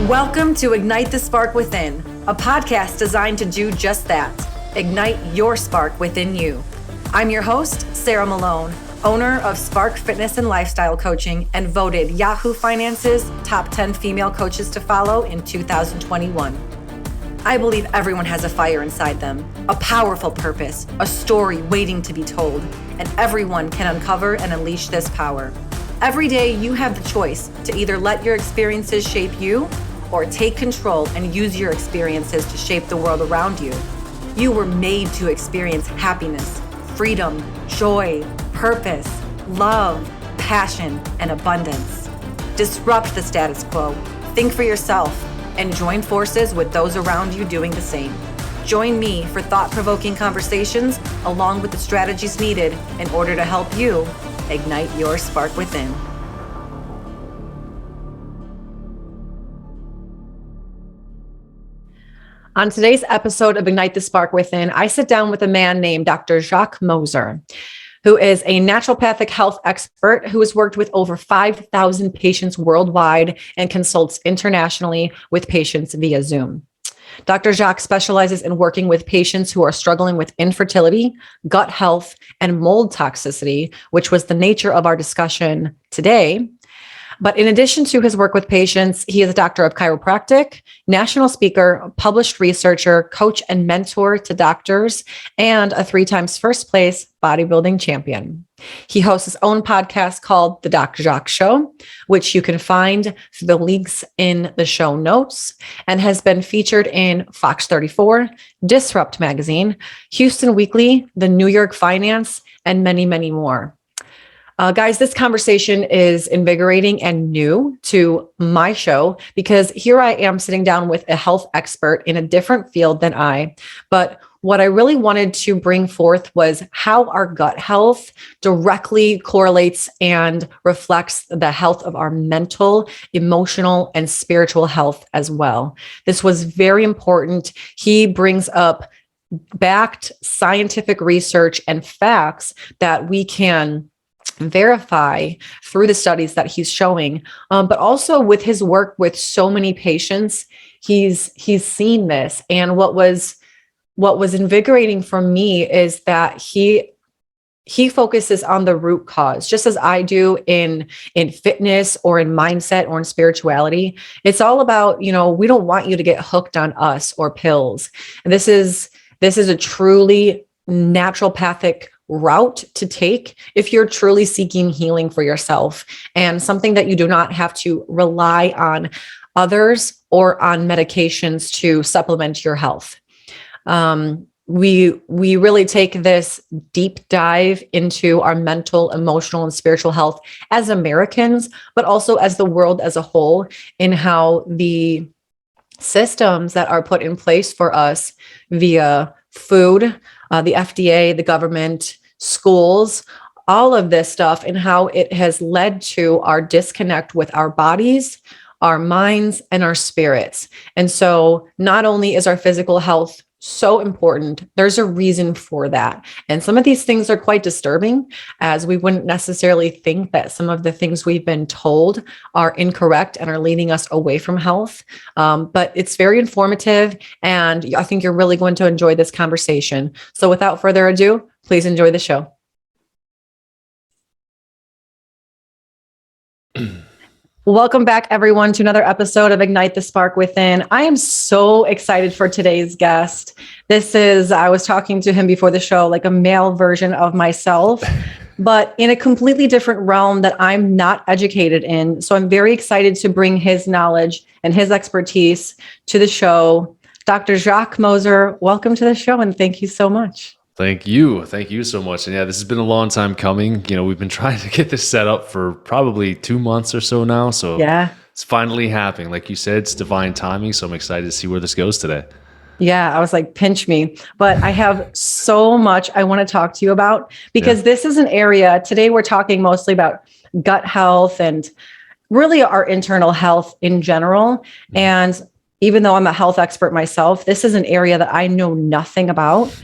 Welcome to Ignite the Spark Within, a podcast designed to do just that, ignite your spark within you. I'm your host, Sarah Malone, owner of Spark Fitness and Lifestyle Coaching and voted Yahoo Finance's top 10 female coaches to follow in 2021. I believe everyone has a fire inside them, a powerful purpose, a story waiting to be told, and everyone can uncover and unleash this power. Every day you have the choice to either let your experiences shape you or take control and use your experiences to shape the world around you. You were made to experience happiness, freedom, joy, purpose, love, passion, and abundance. Disrupt the status quo, think for yourself, and join forces with those around you doing the same. Join me for thought-provoking conversations along with the strategies needed in order to help you ignite your spark within. On today's episode of Ignite the Spark Within, I sit down with a man named Dr. Jacque Moser, who is a naturopathic health expert who has worked with over 5,000 patients worldwide and consults internationally with patients via Zoom. Dr. Jacque specializes in working with patients who are struggling with infertility, gut health, and mold toxicity, which was the nature of our discussion today. But in addition to his work with patients, he is a doctor of chiropractic, national speaker, published researcher, coach, and mentor to doctors, and a 3 times first place bodybuilding champion. He hosts his own podcast called The Doc Jacque Show, which you can find through the links in the show notes, and has been featured in Fox 34, Disrupt Magazine, Houston Weekly, The New York Finance, and many, many more. Guys, this conversation is invigorating and new to my show because here I am sitting down with a health expert in a different field than I. But what I really wanted to bring forth was how our gut health directly correlates and reflects the health of our mental, emotional, and spiritual health as well. This was very important. He brings up backed scientific research and facts that we can verify through the studies that he's showing, but also with his work with so many patients, he's seen this. And what was invigorating for me is that he focuses on the root cause, just as I do in fitness or in mindset or in spirituality. It's all about, we don't want you to get hooked on us or pills. And this is a truly naturopathic route to take if you're truly seeking healing for yourself, and something that you do not have to rely on others or on medications to supplement your health. We really take this deep dive into our mental, emotional, and spiritual health as Americans, but also as the world as a whole, in how the systems that are put in place for us via food, the FDA, the government, schools, all of this stuff, and how it has led to our disconnect with our bodies, our minds, and our spirits. And so not only is our physical health so important, there's a reason for that. And some of these things are quite disturbing, as we wouldn't necessarily think that some of the things we've been told are incorrect and are leading us away from health. But it's very informative, and I think you're really going to enjoy this conversation. So without further ado, please enjoy the show. Welcome back, everyone, to another episode of Ignite the Spark Within. I am so excited for today's guest. I was talking to him before the show, like a male version of myself, but in a completely different realm that I'm not educated in. So I'm very excited to bring his knowledge and his expertise to the show. Dr. Jacque Moser, welcome to the show, and thank you so much. Thank you. Thank you so much. And yeah, this has been a long time coming. We've been trying to get this set up for probably 2 months or so now. So yeah, it's finally happening. Like you said, it's divine timing. So I'm excited to see where this goes today. Yeah, I was like, pinch me. But I have so much I want to talk to you about, because this is an area, today we're talking mostly about gut health and really our internal health in general. Mm-hmm. And even though I'm a health expert myself, this is an area that I know nothing about.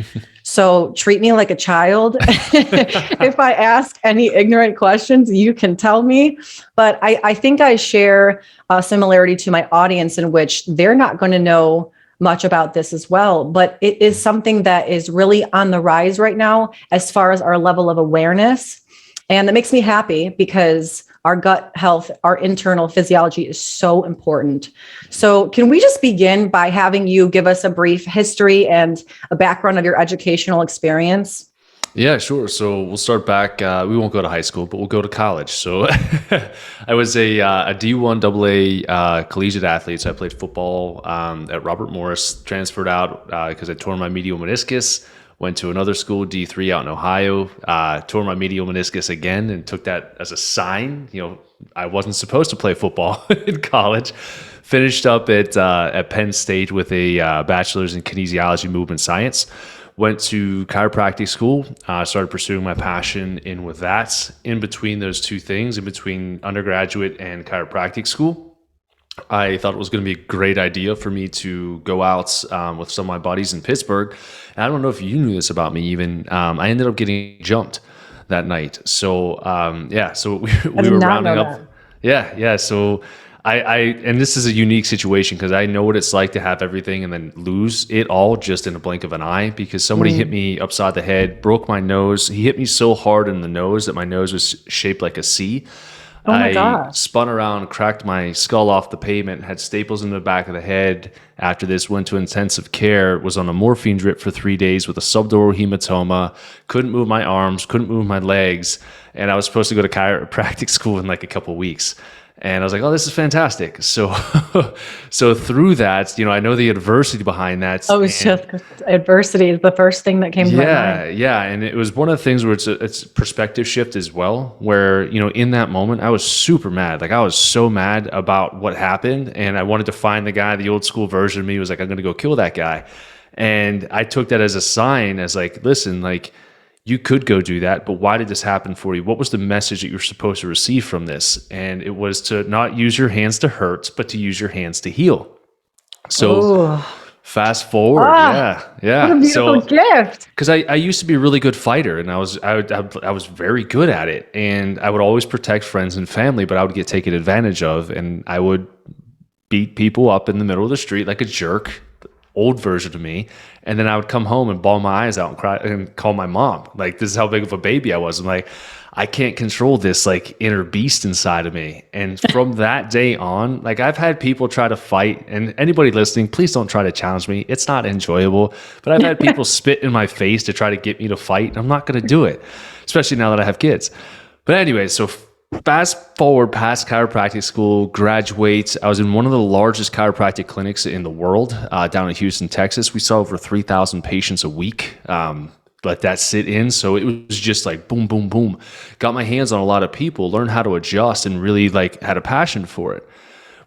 So treat me like a child. If I ask any ignorant questions, you can tell me. But I think I share a similarity to my audience in which they're not going to know much about this as well. But it is something that is really on the rise right now as far as our level of awareness. And that makes me happy because our gut health, our internal physiology is so important. So can we just begin by having you give us a brief history and a background of your educational experience? Yeah, sure. So we'll start back. We won't go to high school, but we'll go to college. So I was a D1 AA collegiate athlete. So I played football at Robert Morris, transferred out because I tore my medial meniscus. Went to another school, D3 out in Ohio, tore my medial meniscus again and took that as a sign. I wasn't supposed to play football in college. Finished up at Penn State with a bachelor's in kinesiology movement science. Went to chiropractic school, started pursuing my passion in with that. In between those two things, in between undergraduate and chiropractic school, I thought it was going to be a great idea for me to go out with some of my buddies in Pittsburgh. And I don't know if you knew this about me even. I ended up getting jumped that night. So, so we were rounding up. Yeah. So and this is a unique situation because I know what it's like to have everything and then lose it all just in a blink of an eye because somebody hit me upside the head, broke my nose. He hit me so hard in the nose that my nose was shaped like a C. Oh my I gosh. spun around, cracked my skull off the pavement, had staples in the back of the head. After this, went to intensive care, was on a morphine drip for 3 days with a subdural hematoma, couldn't move my arms, couldn't move my legs, and I was supposed to go to chiropractic school in like a couple weeks. And I was like, oh, this is fantastic. So through that, I know the adversity behind that. Oh, it's just adversity is the first thing that came to my mind. Yeah. And it was one of the things where it's a perspective shift as well, where, in that moment, I was super mad. Like I was so mad about what happened. And I wanted to find the guy, the old school version of me was like, I'm going to go kill that guy. And I took that as a sign as like, listen, like, you could go do that, but why did this happen for you? What was the message that you're supposed to receive from this? And it was to not use your hands to hurt, but to use your hands to heal. So fast forward. Yeah. What a beautiful gift. Because I used to be a really good fighter and I was very good at it. And I would always protect friends and family, but I would get taken advantage of. And I would beat people up in the middle of the street like a jerk, old version of me. And then I would come home and bawl my eyes out and cry and call my mom. Like, this is how big of a baby I was. I'm like, I can't control this like inner beast inside of me. And from that day on, like I've had people try to fight, and anybody listening, please don't try to challenge me. It's not enjoyable, but I've had people spit in my face to try to get me to fight. And I'm not going to do it, especially now that I have kids. But anyway, so fast forward past chiropractic school, graduate. I was in one of the largest chiropractic clinics in the world down in Houston, Texas. We saw over 3,000 patients a week. Let that sit in. So it was just like boom, boom, boom. Got my hands on a lot of people, learned how to adjust, and really like had a passion for it.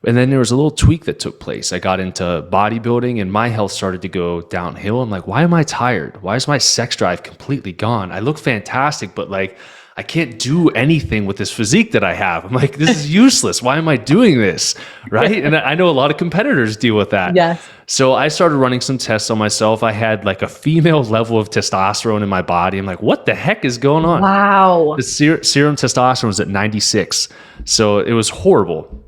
And then there was a little tweak that took place. I got into bodybuilding and my health started to go downhill. I'm like, why am I tired? Why is my sex drive completely gone? I look fantastic, but like, I can't do anything with this physique that I have. I'm like, this is useless. Why am I doing this? Right. And I know a lot of competitors deal with that. Yes. So I started running some tests on myself. I had like a female level of testosterone in my body. I'm like, what the heck is going on? Wow. The serum testosterone was at 96. So it was horrible.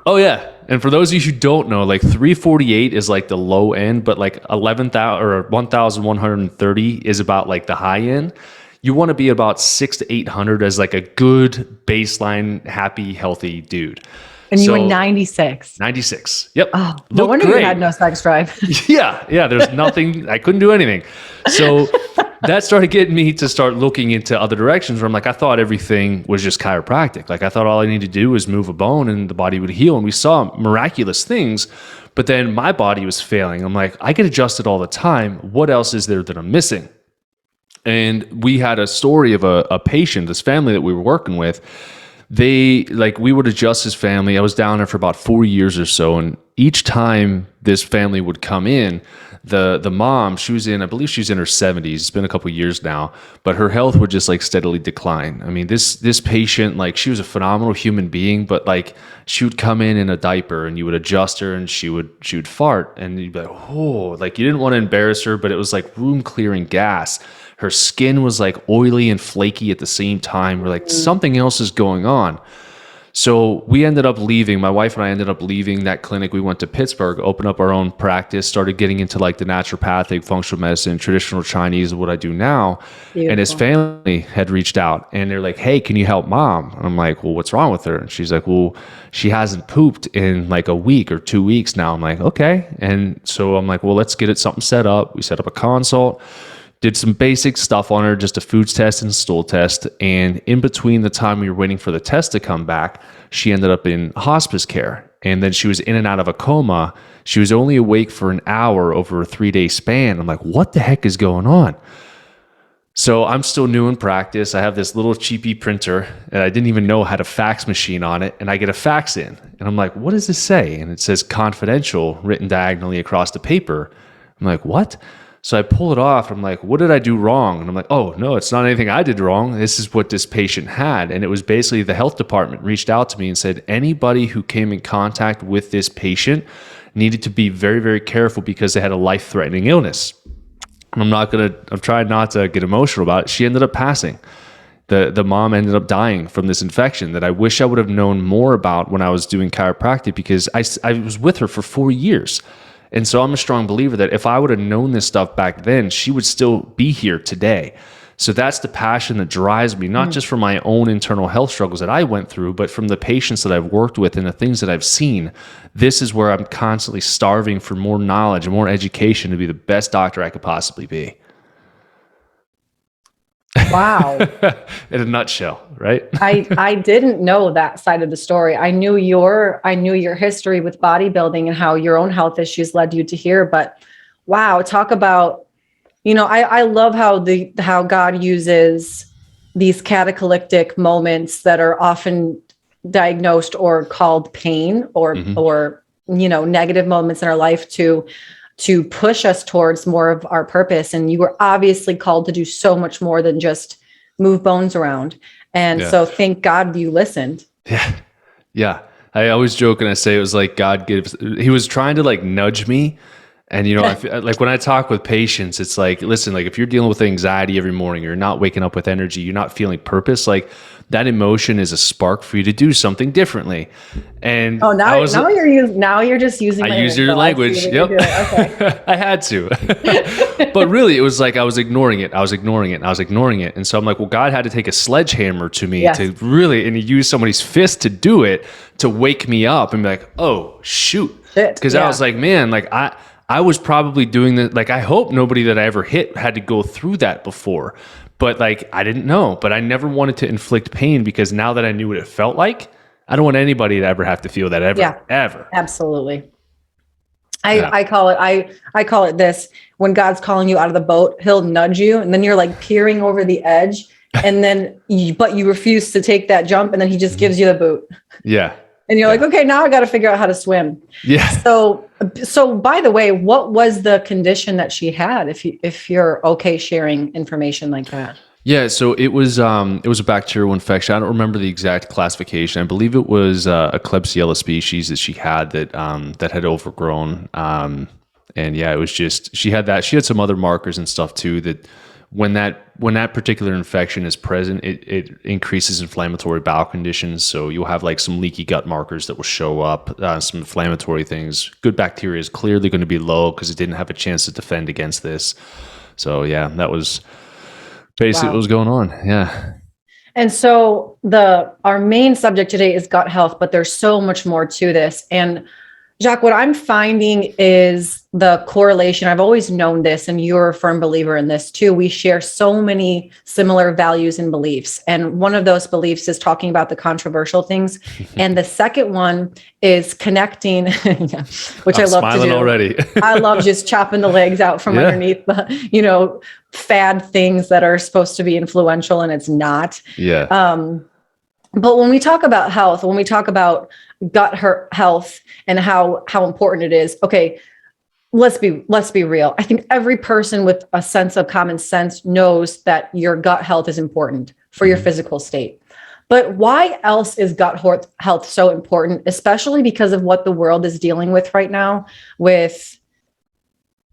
Oh yeah. And for those of you who don't know, like 348 is like the low end, but like 11,000 or 1,130 is about like the high end. You want to be about 600 to 800 as like a good baseline, happy, healthy dude. And you were 96. 96. Yep. Oh, no wonder you had no sex drive. Yeah. There's nothing. I couldn't do anything. So that started getting me to start looking into other directions where I'm like, I thought everything was just chiropractic. Like I thought all I needed to do was move a bone and the body would heal. And we saw miraculous things, but then my body was failing. I'm like, I get adjusted all the time. What else is there that I'm missing? And we had a story of a patient, this family that we were working with. We would adjust his family. I was down there for about 4 years or so. And each time this family would come in, the mom, I believe she was in her 70s. It's been a couple of years now, but her health would just like steadily decline. I mean, this patient, like, she was a phenomenal human being, but like, she would come in a diaper and you would adjust her and she would fart and you'd be like, oh, like, you didn't want to embarrass her, but it was like room clearing gas. Her skin was like oily and flaky at the same time. We're like, something else is going on. So we ended up leaving. My wife and I ended up leaving that clinic. We went to Pittsburgh, opened up our own practice, started getting into like the naturopathic, functional medicine, traditional Chinese, what I do now. Beautiful. And his family had reached out and they're like, hey, can you help mom? And I'm like, well, what's wrong with her? And she's like, well, she hasn't pooped in like a week or 2 weeks now. I'm like, okay. And so I'm like, well, let's get it something set up. We set up a consult. Did some basic stuff on her, just a foods test and stool test. And in between the time we were waiting for the test to come back, she ended up in hospice care. And then she was in and out of a coma. She was only awake for an hour over a 3-day span. I'm like, what the heck is going on? So I'm still new in practice. I have this little cheapy printer and I didn't even know had a fax machine on it. And I get a fax in and I'm like, what does this say? And it says confidential written diagonally across the paper. I'm like, what? So I pull it off. I'm like, what did I do wrong? And I'm like, oh, no, it's not anything I did wrong. This is what this patient had. And it was basically the health department reached out to me and said, anybody who came in contact with this patient needed to be very, very careful because they had a life-threatening illness. And I'm trying not to get emotional about it. She ended up passing. The mom ended up dying from this infection that I wish I would have known more about when I was doing chiropractic, because I was with her for 4 years. And so I'm a strong believer that if I would have known this stuff back then, she would still be here today. So that's the passion that drives me, not just from my own internal health struggles that I went through, but from the patients that I've worked with and the things that I've seen. This is where I'm constantly starving for more knowledge and more education to be the best doctor I could possibly be. Wow. In a nutshell, right? I didn't know that side of the story. I knew your history with bodybuilding and how your own health issues led you to here, but wow, talk about, I love how God uses these cataclysmic moments that are often diagnosed or called pain or negative moments in our life to push us towards more of our purpose. And you were obviously called to do so much more than just move bones around. And so thank God you listened. Yeah. Yeah. I always joke and I say it was like he was trying to like nudge me. And, I feel, like when I talk with patients, it's like, listen, like if you're dealing with anxiety every morning, you're not waking up with energy, you're not feeling purpose, like that emotion is a spark for you to do something differently. And now you're just using. I use your language. Yep. Okay. I had to, but really it was like, I was ignoring it. And so I'm like, well, God had to take a sledgehammer to me to really, and he used somebody's fist to do it, to wake me up and be like, oh shoot. Cause I was like, man, like I was probably doing that. Like, I hope nobody that I ever hit had to go through that before, but like, I didn't know, but I never wanted to inflict pain, because now that I knew what it felt like, I don't want anybody to ever have to feel that ever. Absolutely. I call it this: when God's calling you out of the boat, he'll nudge you and then you're like peering over the edge and then, but you refuse to take that jump. And then he just gives you the boot. Yeah. And you're like, okay, now I got to figure out how to swim. Yeah. So by the way, what was the condition that she had? If you're okay sharing information like that. Yeah. So it was a bacterial infection. I don't remember the exact classification. I believe it was a Klebsiella species that she had that had overgrown. And yeah, it was just, she had some other markers and stuff too, that when that particular infection is present, it increases inflammatory bowel conditions. So you'll have like some leaky gut markers that will show up, some inflammatory things. Good bacteria is clearly going to be low because it didn't have a chance to defend against this. So yeah, that was basically what was going on. Yeah. And so our main subject today is gut health, but there's so much more to this. And Jacque, what I'm finding is the correlation. I've always known this, and you're a firm believer in this too. We share so many similar values and beliefs. And one of those beliefs is talking about the controversial things. And the second one is connecting, which I love to do. Already. I love just chopping the legs out from underneath the, fad things that are supposed to be influential and it's not. Yeah. But when we talk about health, when we talk about health and how important it is, okay, let's be real. I think every person with a sense of common sense knows that your gut health is important for your physical state. But why else is gut health so important, especially because of what the world is dealing with right now with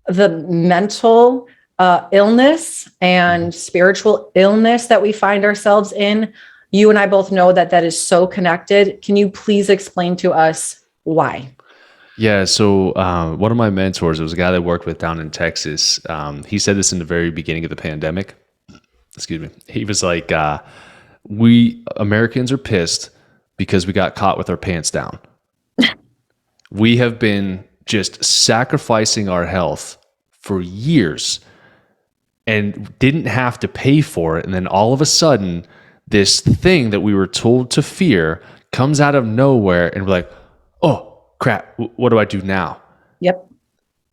the mental illness and spiritual illness that we find ourselves in? You and I both know that is so connected. Can you please explain to us why? Yeah. So one of my mentors, it was a guy that I worked with down in Texas. He said this in the very beginning of the pandemic. Excuse me. He was like, we Americans are pissed because we got caught with our pants down. We have been just sacrificing our health for years and didn't have to pay for it. And then all of a sudden, this thing that we were told to fear comes out of nowhere, and we're like, oh crap, what do I do now? Yep.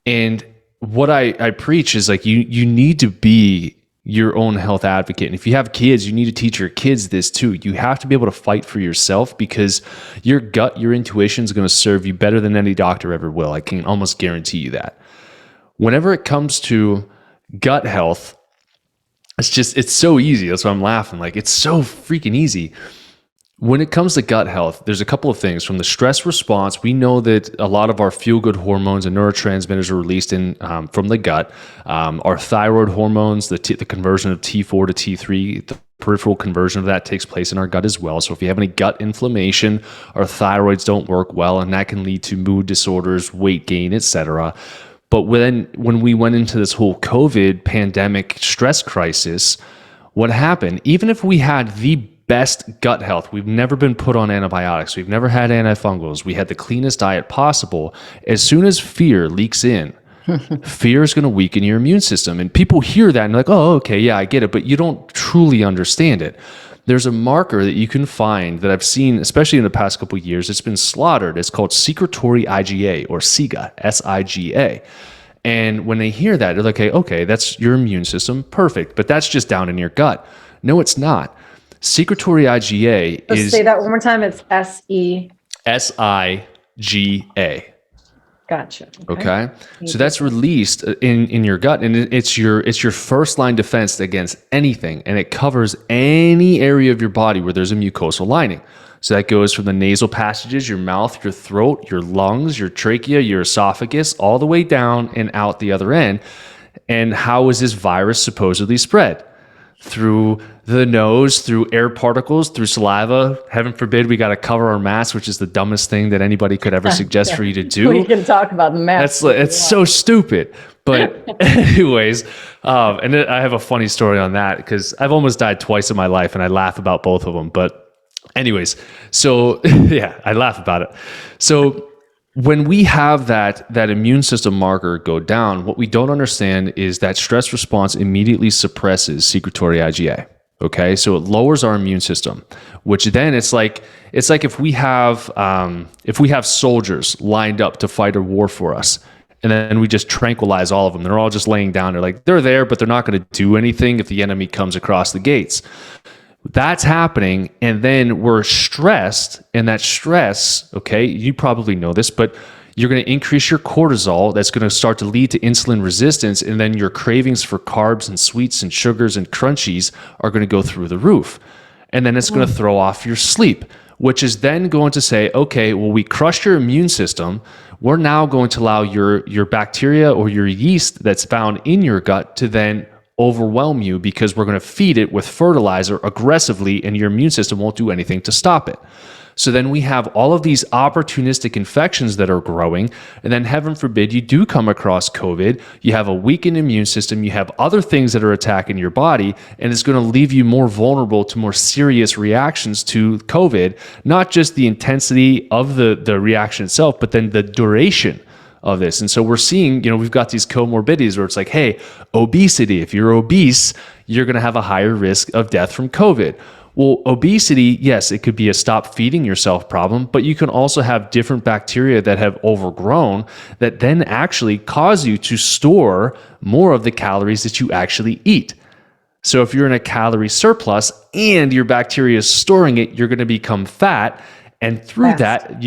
And what I preach is like, you need to be your own health advocate. And if you have kids, you need to teach your kids this too. You have to be able to fight for yourself, because your gut, your intuition is going to serve you better than any doctor ever will. I can almost guarantee you that. Whenever it comes to gut health, it's so easy. That's why I'm laughing. Like, it's so freaking easy. When it comes to gut health, there's a couple of things. From the stress response, we know that a lot of our feel-good hormones and neurotransmitters are released from the gut. Our thyroid hormones, the conversion of T4 to T3, the peripheral conversion of that takes place in our gut as well. So if you have any gut inflammation, our thyroids don't work well, and that can lead to mood disorders, weight gain, etc. But when we went into this whole COVID pandemic stress crisis, what happened? Even if we had the best gut health, we've never been put on antibiotics, we've never had antifungals, we had the cleanest diet possible, as soon as fear leaks in, fear is going to weaken your immune system. And people hear that and they're like, oh, okay, yeah, I get it. But you don't truly understand it. There's a marker that you can find that I've seen, especially in the past couple of years. It's been slaughtered. It's called secretory IgA, or SIGA, S-I-G-A. And when they hear that, they're like, okay, that's your immune system. Perfect. But that's just down in your gut. No, it's not. Secretory IgA is... Say that one more time. It's S-E... S-I-G-A. Gotcha. Okay. So that's released in your gut, and it's your first line defense against anything, and it covers any area of your body where there's a mucosal lining. So that goes from the nasal passages, your mouth, your throat, your lungs, your trachea, your esophagus, all the way down and out the other end. And how is this virus supposedly spread? Through the nose, through air particles, through saliva. Heaven forbid we got to cover our mask, which is the dumbest thing that anybody could ever suggest for you to do. We can talk about the mask. It's so stupid. But anyways, and I have a funny story on that, because I've almost died twice in my life, and I laugh about both of them. But anyways, so yeah, I laugh about it. So when we have that immune system marker go down, what we don't understand is that stress response immediately suppresses secretory IgA. Okay, so it lowers our immune system, which then it's like if we have soldiers lined up to fight a war for us, and then we just tranquilize all of them. They're all just laying down. They're there, but they're not going to do anything if the enemy comes across the gates. That's happening, and then we're stressed, and that stress, okay, you probably know this, but you're going to increase your cortisol. That's going to start to lead to insulin resistance, and then your cravings for carbs and sweets and sugars and crunchies are going to go through the roof. And then it's going to throw off your sleep, which is then going to say, okay, well, we crushed your immune system. We're now going to allow your bacteria or your yeast that's found in your gut to then overwhelm you, because we're going to feed it with fertilizer aggressively, and your immune system won't do anything to stop it. So then we have all of these opportunistic infections that are growing, and then heaven forbid you do come across COVID, you have a weakened immune system, you have other things that are attacking your body, and it's going to leave you more vulnerable to more serious reactions to COVID, not just the intensity of the reaction itself, but then the duration of this. And so we're seeing, we've got these comorbidities where it's like, hey, obesity, if you're obese, you're going to have a higher risk of death from COVID. Well, obesity, yes, it could be a stop feeding yourself problem, but you can also have different bacteria that have overgrown that then actually cause you to store more of the calories that you actually eat. So if you're in a calorie surplus and your bacteria is storing it, you're going to become fat. And through that,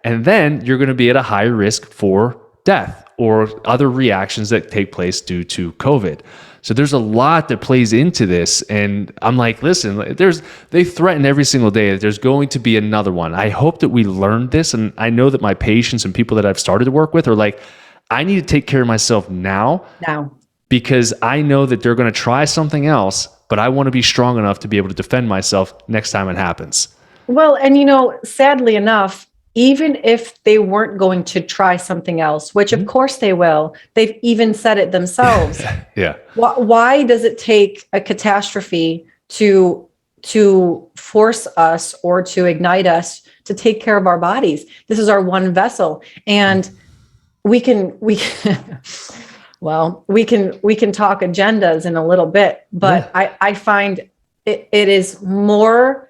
and then you're going to be at a higher risk for death or other reactions that take place due to COVID. So there's a lot that plays into this. And I'm like, listen, they threaten every single day that there's going to be another one. I hope that we learned this. And I know that my patients and people that I've started to work with are like, I need to take care of myself now. Because I know that they're going to try something else, but I want to be strong enough to be able to defend myself next time it happens. Well, and sadly enough, even if they weren't going to try something else, which of course they will, they've even said it themselves. Yeah. Why does it take a catastrophe to force us or to ignite us to take care of our bodies? This is our one vessel. And we can well, we can talk agendas in a little bit, but I find it is more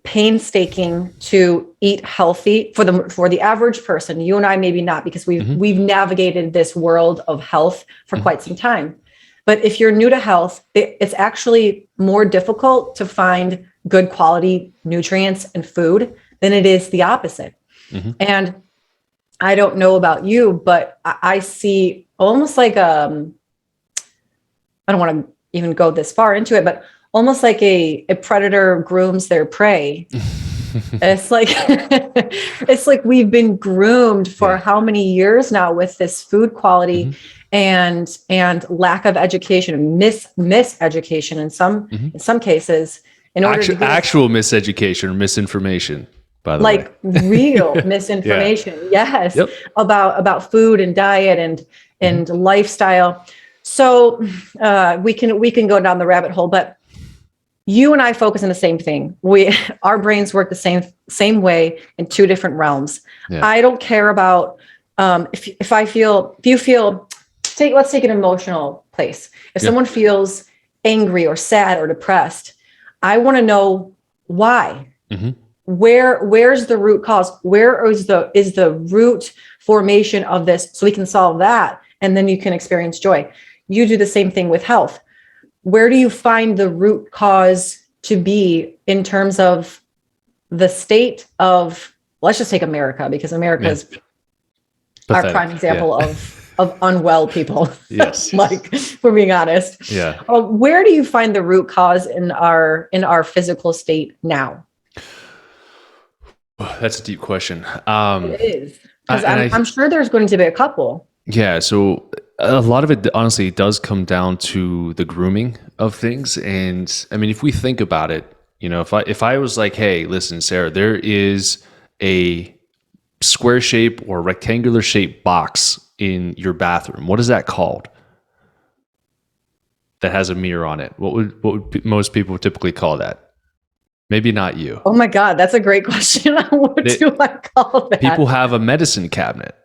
painstaking to eat healthy for the average person. You and I maybe not, because we've navigated this world of health for quite some time. But if you're new to health, it's actually more difficult to find good quality nutrients and food than it is the opposite. And I don't know about you, but I see almost like I don't want to even go this far into it, but almost like a predator grooms their prey. It's like we've been groomed for how many years now with this food quality and lack of education, miseducation in some cases. In order to actual miseducation or misinformation, by the way. Real misinformation, yes, about food and diet and lifestyle. So we can go down the rabbit hole, but you and I focus on the same thing. Our brains work the same way in two different realms. I don't care about let's take an emotional place. If someone feels angry or sad or depressed, I want to know why. Where's the root cause? Where is the root formation of this, so we can solve that, and then you can experience joy. You do the same thing with health. Where do you find the root cause to be in terms of the state of, let's just take America, because America is our prime example of unwell people. Yes. Like, if we're being honest. Yeah. Where do you find the root cause in our physical state now? That's a deep question. It is. Because I'm sure there's going to be a couple. Yeah. So a lot of it honestly does come down to the grooming of things. And I mean, if we think about it, if I was like, hey, listen, Sarah, there is a square shape or rectangular shaped box in your bathroom. What is that called? That has a mirror on it. What would most people typically call that? Maybe not you. Oh my God, that's a great question. What do I call that? People have a medicine cabinet.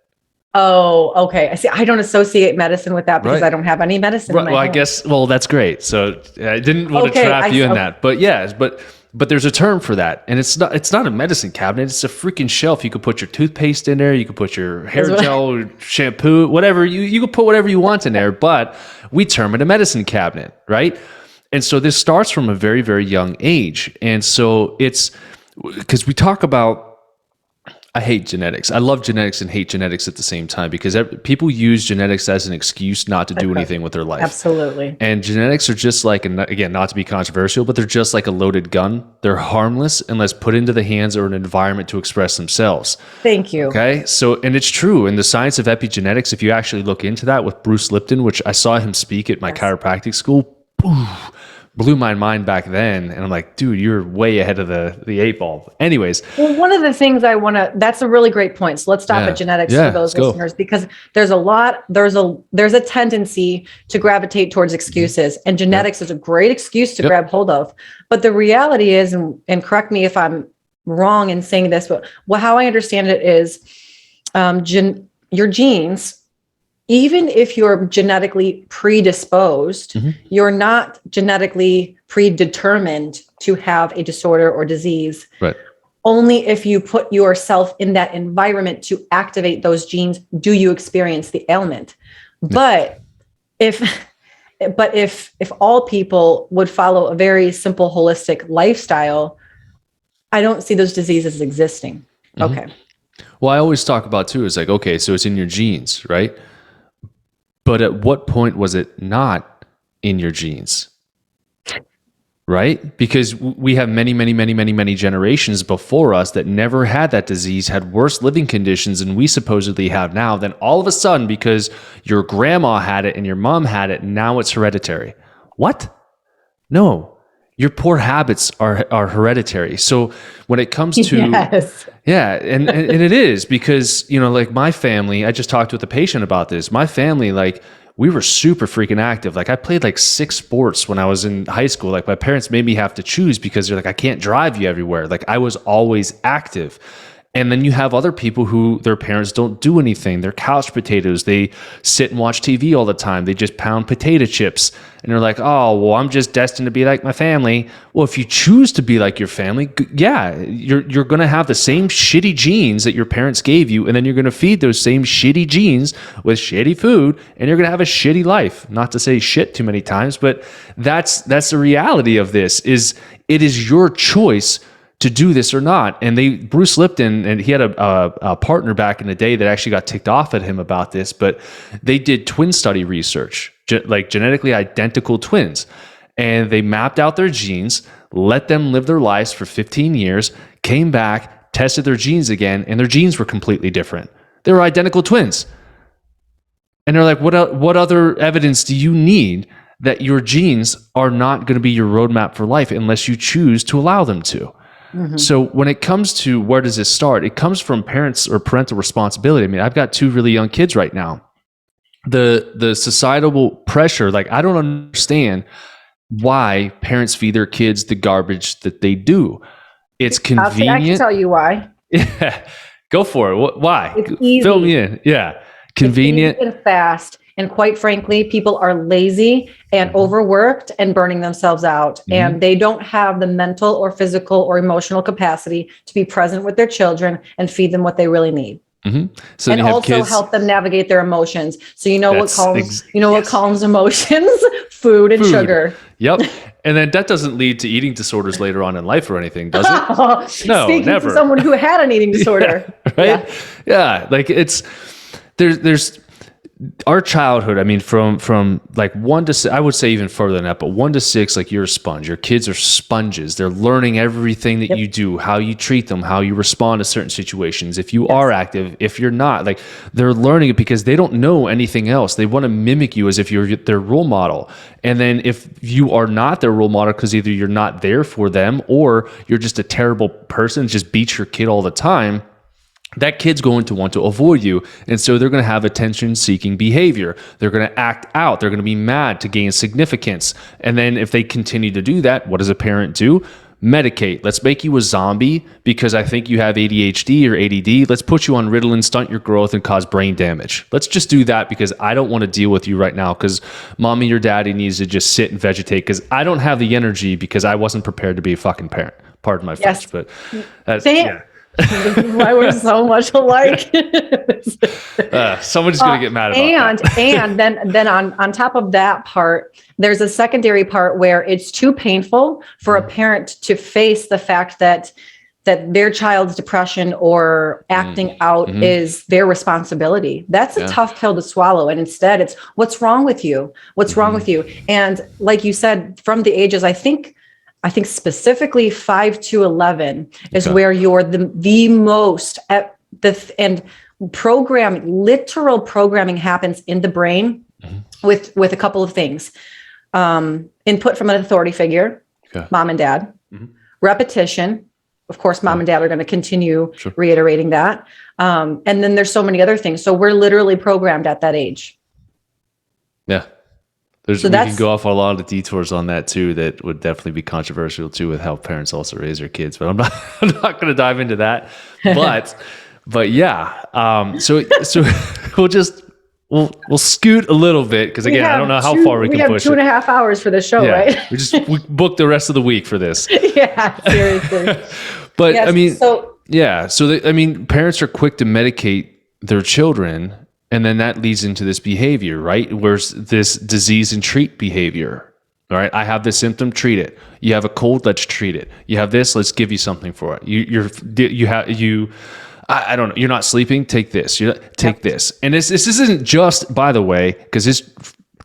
Oh, okay. I see. I don't associate medicine with that because I don't have any medicine. Right. I guess. Well, that's great. So I didn't want to trap you in that, but yes, but there's a term for that, and it's not a medicine cabinet. It's a freaking shelf. You could put your toothpaste in there. You could put your hair gel, shampoo, whatever. You could put whatever you want in there, but we term it a medicine cabinet, right? And so this starts from a very, very young age. And so it's because we talk about, I hate genetics. I love genetics and hate genetics at the same time, because people use genetics as an excuse not to do anything with their life. Absolutely. And genetics are just like, and again, not to be controversial, but they're just like a loaded gun. They're harmless unless put into the hands or an environment to express themselves. Thank you. Okay. So, and it's true in the science of epigenetics, if you actually look into that with Bruce Lipton, which I saw him speak at my chiropractic school, blew my mind back then. And I'm like, dude, you're way ahead of the 8 ball. Anyways. Well, one of the things that's a really great point. So let's stop at genetics for those listeners, because there's a tendency to gravitate towards excuses, and genetics is a great excuse to grab hold of. But the reality is, and correct me if I'm wrong in saying this, but how I understand it is your genes, even if you're genetically predisposed, you're not genetically predetermined to have a disorder or disease. Right. Only if you put yourself in that environment to activate those genes do you experience the ailment. But if if all people would follow a very simple, holistic lifestyle, I don't see those diseases existing. Mm-hmm. Okay. Well, I always talk about too, is like, okay, so it's in your genes, right? But at what point was it not in your genes? Right? Because we have many generations before us that never had that disease, had worse living conditions than we supposedly have now. Then all of a sudden, because your grandma had it and your mom had it, now it's hereditary. What? No, your poor habits are hereditary. So when it comes to, yeah, and it is, because, you know, like my family, I just talked with a patient about this. My family, like, we were super freaking active. Like I played like 6 sports when I was in high school. Like my parents made me have to choose because they're like, I can't drive you everywhere. Like I was always active. And then you have other people who their parents don't do anything. They're couch potatoes. They sit and watch TV all the time. They just pound potato chips. And they're like, oh, well, I'm just destined to be like my family. Well, if you choose to be like your family, yeah, you're going to have the same shitty genes that your parents gave you. And then you're going to feed those same shitty genes with shitty food. And you're going to have a shitty life. Not to say shit too many times, but that's the reality of this. Is it is your choice to do this or not. And Bruce Lipton, and he had a partner back in the day that actually got ticked off at him about this, but they did twin study research, like genetically identical twins. And they mapped out their genes, let them live their lives for 15 years, came back, tested their genes again, and their genes were completely different. They were identical twins. And they're like, what other evidence do you need that your genes are not going to be your roadmap for life unless you choose to allow them to? Mm-hmm. So when it comes to where does this start, it comes from parents or parental responsibility. I mean, I've got 2 really young kids right now. The societal pressure, like I don't understand why parents feed their kids the garbage that they do. It's convenient. I can tell you why. Yeah, go for it. Why? It's easy. Fill me in. Yeah, convenient and fast. And quite frankly, people are lazy and overworked and burning themselves out. Mm-hmm. And they don't have the mental or physical or emotional capacity to be present with their children and feed them what they really need. Mm-hmm. So and also help them navigate their emotions. So what calms emotions? Food and sugar. Yep. And then that doesn't lead to eating disorders later on in life or anything, does it? No, Speaking never. To someone who had an eating disorder. Yeah, right? Yeah. Like there's our childhood, I mean, from like 1 to 6, I would say even further than that, but 1 to 6, like you're a sponge. Your kids are sponges. They're learning everything that you do, how you treat them, how you respond to certain situations. If you are active, if you're not, like they're learning it because they don't know anything else. They want to mimic you as if you're their role model. And then if you are not their role model because either you're not there for them or you're just a terrible person, just beat your kid all the time, that kid's going to want to avoid you. And so they're going to have attention-seeking behavior. They're going to act out. They're going to be mad to gain significance. And then if they continue to do that, what does a parent do? Medicate. Let's make you a zombie because I think you have ADHD or ADD. Let's put you on Ritalin, stunt your growth, and cause brain damage. Let's just do that because I don't want to deal with you right now because mommy or daddy needs to just sit and vegetate because I don't have the energy because I wasn't prepared to be a fucking parent. Pardon my French, but that's, yeah. This is why we're so much alike. Somebody's going to get mad about that. And then on top of that part, there's a secondary part where it's too painful for a parent to face the fact that their child's depression or acting out is their responsibility. That's a tough pill to swallow. And instead it's, what's wrong with you? What's wrong with you? And like you said, from the ages, I think specifically 5 to 11 is where you're the most at and literal programming happens in the brain with a couple of things. Input from an authority figure, mom and dad, repetition. Of course, mom and dad are going to continue reiterating that. And then there's so many other things. So we're literally programmed at that age. Yeah. We can go off a lot of the detours on that too. That would definitely be controversial too, with how parents also raise their kids. But I'm not going to dive into that. But yeah. So we'll scoot a little bit because again, I don't know how far we can push it. We have 2.5 hours for this show, right? we booked the rest of the week for this. Yeah, seriously. But yes, I mean, parents are quick to medicate their children And then that leads into this behavior, right? Where's this disease and treat behavior? All right, I have this symptom, treat it. You have a cold, let's treat it. You have this, let's give you something for it. I don't know, you're not sleeping, take this. Take this. And this isn't just, by the way, because this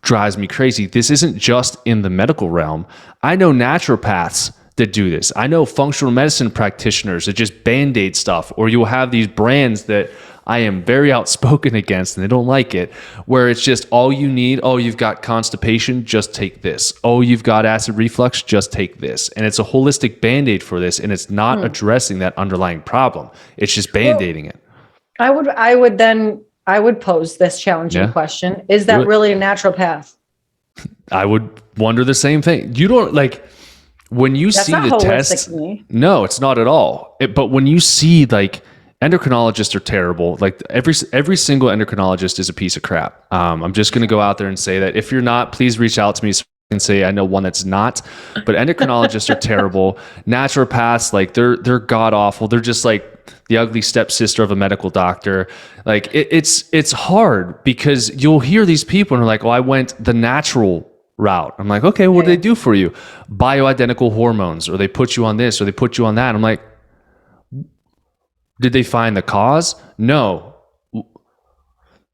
drives me crazy. This isn't just in the medical realm. I know naturopaths that do this. I know functional medicine practitioners that just band-aid stuff, or you'll have these brands that I am very outspoken against and they don't like it, where it's just all you need. Oh, you've got constipation, just take this. Oh, you've got acid reflux, just take this. And it's a holistic band-aid for this, and it's not addressing that underlying problem. It's just band-aiding it. I would pose this challenging question. Is that really a naturopath? I would wonder the same thing. You don't like when you see the test. No, it's not at all. But when you see like endocrinologists are terrible. Like every single endocrinologist is a piece of crap. I'm just going to go out there and say that if you're not, please reach out to me so I can say I know one that's not. But endocrinologists are terrible. Naturopaths, like they're god awful. They're just like the ugly stepsister of a medical doctor. Like it's hard because you'll hear these people and are like, "Oh, I went the natural route." I'm like, "Okay, what do they do for you? Bioidentical hormones, or they put you on this, or they put you on that." I'm like, did they find the cause? No.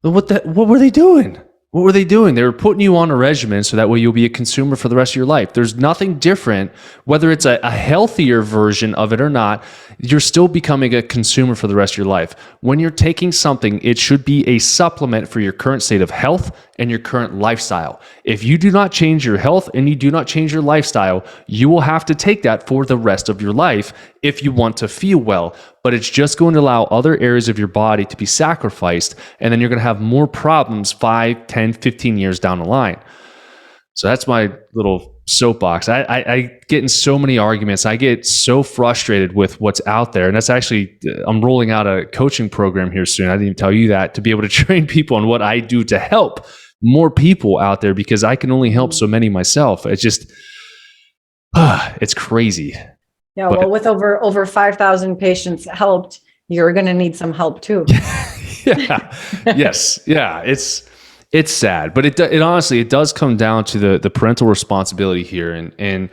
What were they doing? What were they doing? They were putting you on a regimen so that way you'll be a consumer for the rest of your life. There's nothing different, whether it's a healthier version of it or not, you're still becoming a consumer for the rest of your life. When you're taking something, it should be a supplement for your current state of health and your current lifestyle. If you do not change your health and you do not change your lifestyle, you will have to take that for the rest of your life if you want to feel well. But it's just going to allow other areas of your body to be sacrificed, and then you're going to have more problems 5, 10, 15 years down the line. So that's my little soapbox. I get in so many arguments. I get so frustrated with what's out there. And that's actually, I'm rolling out a coaching program here soon. I didn't even tell you that, to be able to train people on what I do to help more people out there, because I can only help so many myself. It's just, it's crazy. Yeah, well, with over 5,000 patients helped, you're going to need some help too. Yeah. Yes. Yeah. It's sad, but it honestly, it does come down to the parental responsibility here. And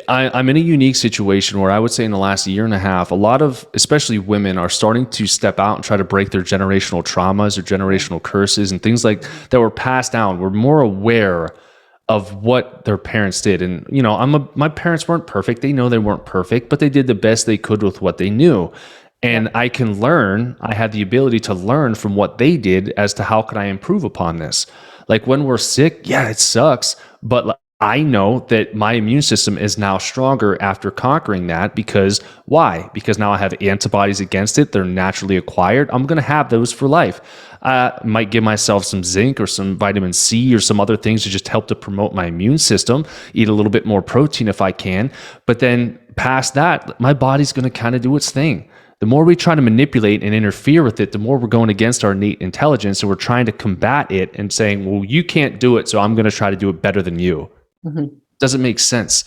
I'm in a unique situation where I would say in the last year and a half, a lot of, especially women, are starting to step out and try to break their generational traumas or generational curses and things like that were passed down. We're more aware of what their parents did. And, you know, my parents weren't perfect. They know they weren't perfect, but they did the best they could with what they knew. And I can learn, I had the ability to learn from what they did as to how could I improve upon this. Like when we're sick, yeah, it sucks, but I know that my immune system is now stronger after conquering that. Because why? Because now I have antibodies against it. They're naturally acquired. I'm going to have those for life. Might give myself some zinc or some vitamin C or some other things to just help to promote my immune system. Eat a little bit more protein if I can. But then past that, my body's going to kind of do its thing. The more we try to manipulate and interfere with it, the more we're going against our innate intelligence. And we're trying to combat it and saying, well, you can't do it, so I'm going to try to do it better than you. Mm-hmm. Doesn't make sense.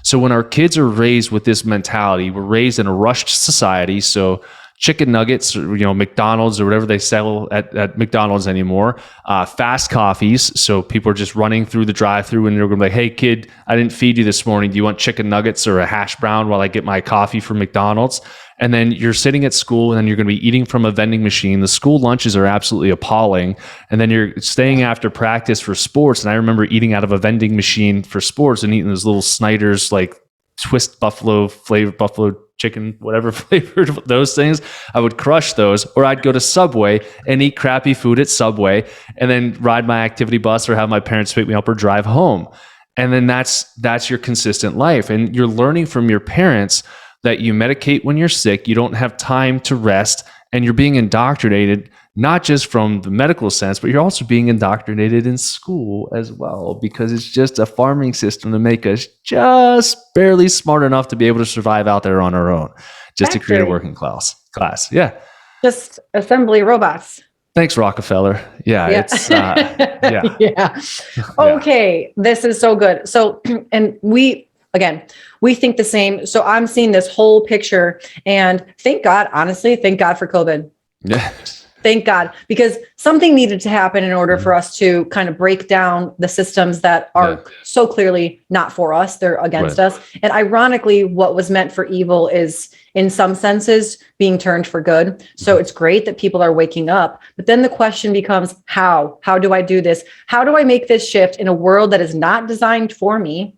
So when our kids are raised with this mentality, we're raised in a rushed society. So chicken nuggets, or, you know, McDonald's or whatever they sell at McDonald's anymore, fast coffees. So people are just running through the drive-through and they're going to be like, hey kid, I didn't feed you this morning. Do you want chicken nuggets or a hash brown while I get my coffee from McDonald's? And then you're sitting at school and then you're going to be eating from a vending machine. The school lunches are absolutely appalling. And then you're staying after practice for sports. And I remember eating out of a vending machine for sports and eating those little Snyder's, like twist buffalo flavor, buffalo chicken, whatever flavored those things. I would crush those, or I'd go to Subway and eat crappy food at Subway and then ride my activity bus or have my parents pick me up or drive home. And then that's your consistent life. And you're learning from your parents that you medicate when you're sick, you don't have time to rest, and you're being indoctrinated, not just from the medical sense, but you're also being indoctrinated in school as well, because it's just a farming system to make us just barely smart enough to be able to survive out there on our own, just to create a working class. Yeah. Just assembly robots. Thanks, Rockefeller. Yeah. It's, yeah. Okay. This is so good. So, and we think the same. So I'm seeing this whole picture, and thank God, honestly, thank God for COVID. Yeah. Thank God, because something needed to happen in order for us to kind of break down the systems that are so clearly not for us. They're against us. And ironically, what was meant for evil is in some senses being turned for good. So it's great that people are waking up. But then the question becomes, how? How do I do this? How do I make this shift in a world that is not designed for me?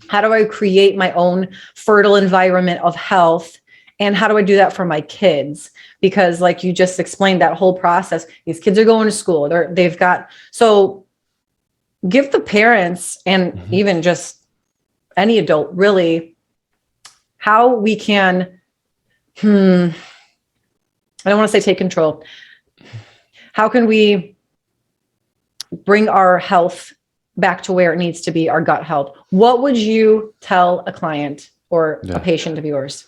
How do I create my own fertile environment of health? And how do I do that for my kids? Because like you just explained, that whole process, these kids are going to school. So give the parents and even just any adult really how we can, I don't want to say take control. How can we bring our health back to where it needs to be, our gut health? What would you tell a client or a patient of yours?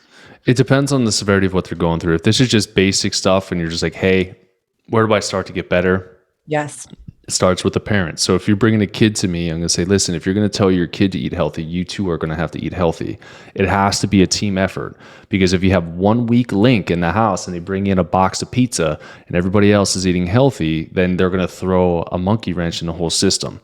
It depends on the severity of what they're going through. If this is just basic stuff and you're just like, hey, where do I start to get better? Yes. It starts with the parents. So if you're bringing a kid to me, I'm going to say, listen, if you're going to tell your kid to eat healthy, you too are going to have to eat healthy. It has to be a team effort, because if you have one weak link in the house and they bring in a box of pizza and everybody else is eating healthy, then they're going to throw a monkey wrench in the whole system.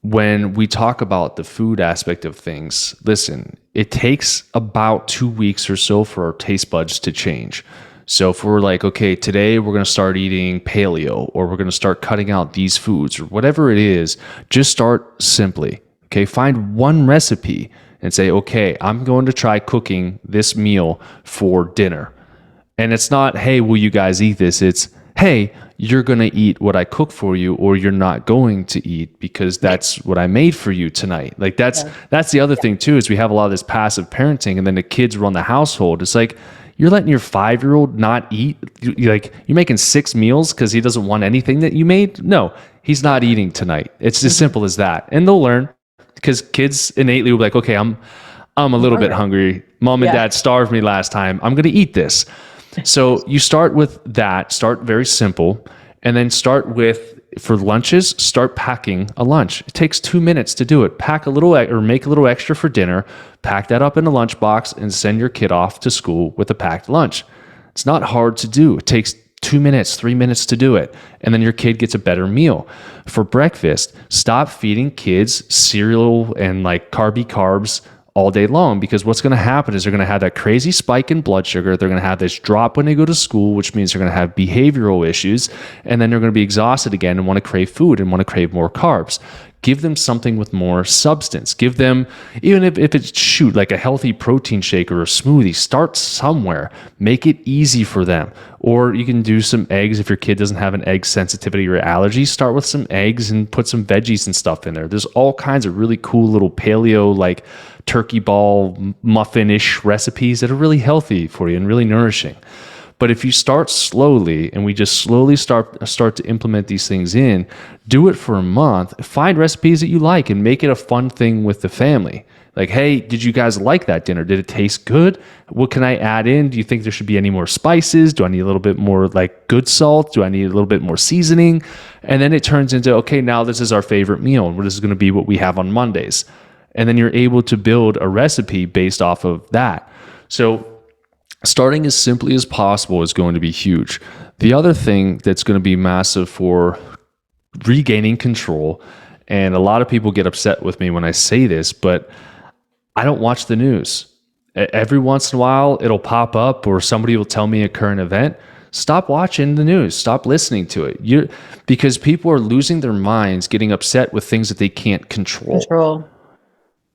When we talk about the food aspect of things, listen, it takes about 2 weeks or so for our taste buds to change. So if we're like, okay, today we're going to start eating paleo, or we're going to start cutting out these foods, or whatever it is, just start simply. Okay, find one recipe and say, okay, I'm going to try cooking this meal for dinner. And it's not, hey, will you guys eat this? It's, hey, you're going to eat what I cook for you, or you're not going to eat because that's what I made for you tonight. Like that's the other thing too, is we have a lot of this passive parenting, and then the kids run the household. It's like, you're letting your 5-year-old not eat. You're making 6 meals because he doesn't want anything that you made. No, he's not eating tonight. It's as simple as that. And they'll learn, because kids innately will be like, okay, I'm a little bit hungry. Mom and dad starved me last time. I'm going to eat this. So you start with that, start very simple, and then start with, for lunches, start packing a lunch. It takes 2 minutes to do it. Pack a little, or make a little extra for dinner, pack that up in a lunchbox, and send your kid off to school with a packed lunch. It's not hard to do. It takes 2 minutes, 3 minutes to do it. And then your kid gets a better meal. For breakfast, stop feeding kids cereal and like carby carbs all day long, because what's going to happen is they're going to have that crazy spike in blood sugar. They're going to have this drop when they go to school, which means they're going to have behavioral issues. And then they're going to be exhausted again and want to crave food and want to crave more carbs. Give them something with more substance. Give them, even if it's like a healthy protein shake or a smoothie, start somewhere. Make it easy for them. Or you can do some eggs if your kid doesn't have an egg sensitivity or allergy. Start with some eggs and put some veggies and stuff in there. There's all kinds of really cool little paleo, like turkey ball, muffin-ish recipes that are really healthy for you and really nourishing. But if you start slowly, and we just slowly start to implement these things in, do it for a month, find recipes that you like and make it a fun thing with the family. Like, hey, did you guys like that dinner? Did it taste good? What can I add in? Do you think there should be any more spices? Do I need a little bit more like good salt? Do I need a little bit more seasoning? And then it turns into, okay, now this is our favorite meal, and this is going to be what we have on Mondays. And then you're able to build a recipe based off of that. So starting as simply as possible is going to be huge. The other thing that's going to be massive for regaining control, and a lot of people get upset with me when I say this, but I don't watch the news. Every once in a while, it'll pop up or somebody will tell me a current event. Stop watching the news. Stop listening to it. Because people are losing their minds, getting upset with things that they can't control.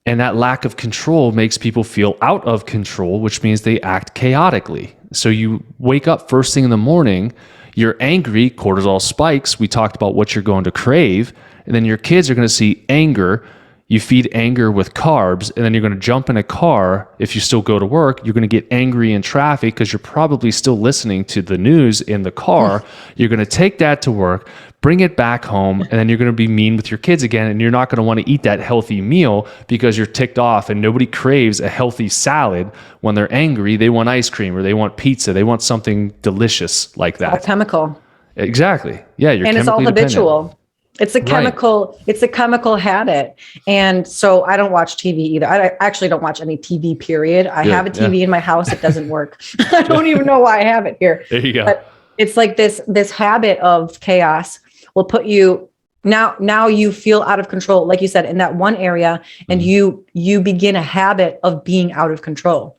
And that lack of control makes people feel out of control, which means they act chaotically. So you wake up first thing in the morning, you're angry, cortisol spikes. We talked about what you're going to crave. And then your kids are going to see anger. You feed anger with carbs, and then you're going to jump in a car. If you still go to work, you're going to get angry in traffic because you're probably still listening to the news in the car. You're going to take that to work, bring it back home, and then you're going to be mean with your kids again, and you're not going to want to eat that healthy meal because you're ticked off, and nobody craves a healthy salad when they're angry. They want ice cream, or they want pizza. They want something delicious like that. All chemical. Exactly. Yeah, you're and it's all habitual. Dependent. It's a chemical, right. It's a chemical habit. And so I don't watch TV either. I actually don't watch any TV, period. I have a TV in my house. It doesn't work. I don't even know why I have it here. There you go. It's like this habit of chaos will put you now you feel out of control, like you said, in that one area, and you begin a habit of being out of control.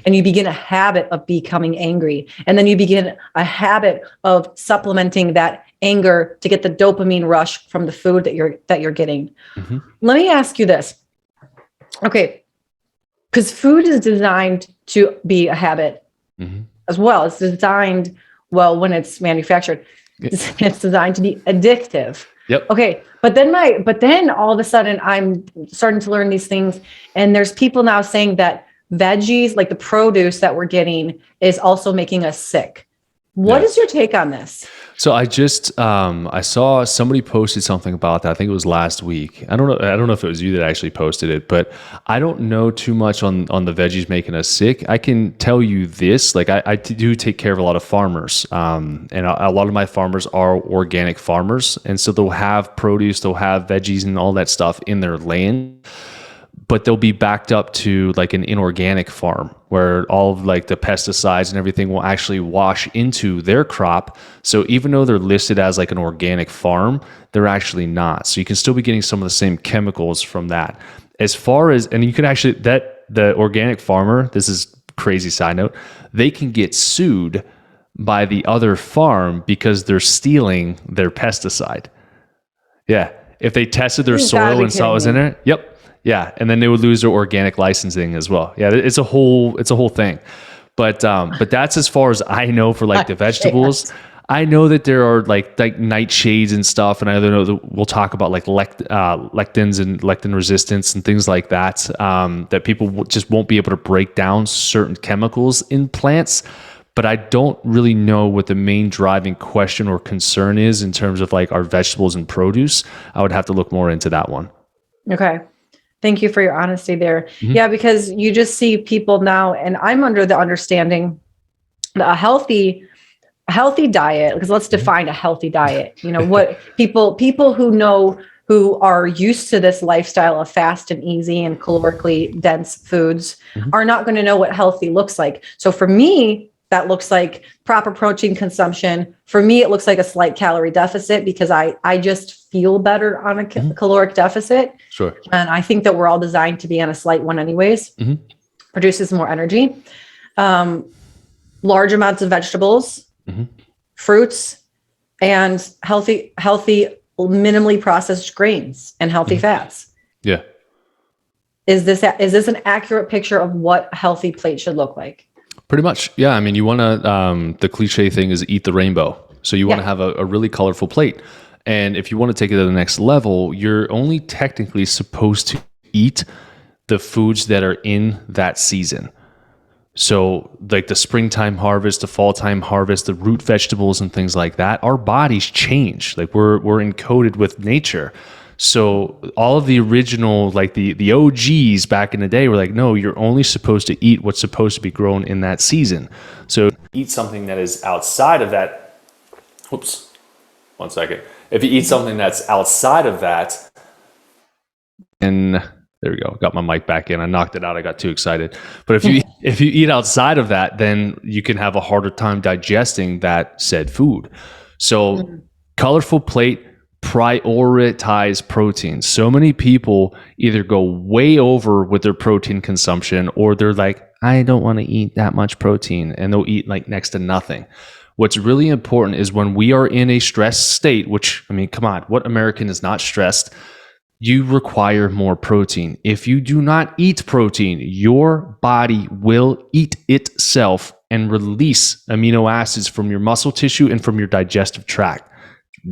And you begin a habit of becoming angry. And then you begin a habit of supplementing that anger to get the dopamine rush from the food that you're getting. Let me ask you this. Okay. Because food is designed to be a habit as well. It's designed, well, when it's manufactured, it's designed to be addictive. Yep. Okay. But then all of a sudden I'm starting to learn these things. And there's people now saying that veggies, like the produce that we're getting, is also making us sick. What is your take on this? So I just I saw somebody posted something about that. I think it was last week. I don't know if it was you that actually posted it, but I don't know too much on the veggies making us sick. I can tell you this, like I do take care of a lot of farmers, and a lot of my farmers are organic farmers, and so they'll have produce, they'll have veggies and all that stuff in their land. But they'll be backed up to like an inorganic farm where all of like the pesticides and everything will actually wash into their crop. So even though they're listed as like an organic farm, they're actually not. So you can still be getting some of the same chemicals from that. As far as, and you can actually, the organic farmer, this is crazy side note, they can get sued by the other farm because they're stealing their pesticide. Yeah. If they tested their soil and saw it was in it. Yep. Yeah, and then they would lose their organic licensing as well. Yeah, it's a whole thing. But that's as far as I know for like the vegetables. I know that there are like nightshades and stuff, and I know that we'll talk about like lectins and lectin resistance and things like that. That people just won't be able to break down certain chemicals in plants. But I don't really know what the main driving question or concern is in terms of like our vegetables and produce. I would have to look more into that one. Okay. Thank you for your honesty there. Yeah, because you just see people now, and I'm under the understanding that a healthy diet, because let's define a healthy diet. You know, what people who are used to this lifestyle of fast and easy and calorically dense foods are not going to know what healthy looks like. So for me, that looks like proper protein consumption. For me, it looks like a slight calorie deficit because I just feel better on a caloric deficit. Sure. And I think that we're all designed to be on a slight one anyways. Produces more energy. Large amounts of vegetables, fruits, and healthy, minimally processed grains and healthy fats. Yeah. Is this an accurate picture of what a healthy plate should look like? Pretty much. Yeah. I mean, you want to, the cliche thing is eat the rainbow. So you want to have a really colorful plate. And if you want to take it to the next level, you're only technically supposed to eat the foods that are in that season. So like the springtime harvest, the fall time harvest, the root vegetables and things like that, our bodies change. Like we're encoded with nature. So all of the original, like the OGs back in the day were like, no, you're only supposed to eat what's supposed to be grown in that season. So eat something that is outside of that. Whoops, 1 second. If you eat something that's outside of that, and there we go, got my mic back in. I knocked it out. I got too excited. But if you eat outside of that, then you can have a harder time digesting that said food. So colorful plate, prioritize protein. So many people either go way over with their protein consumption, or they're like, I don't want to eat that much protein, and they'll eat like next to nothing. What's really important is when we are in a stressed state, which, I mean, come on, what American is not stressed? You require more protein. If you do not eat protein, your body will eat itself and release amino acids from your muscle tissue and from your digestive tract.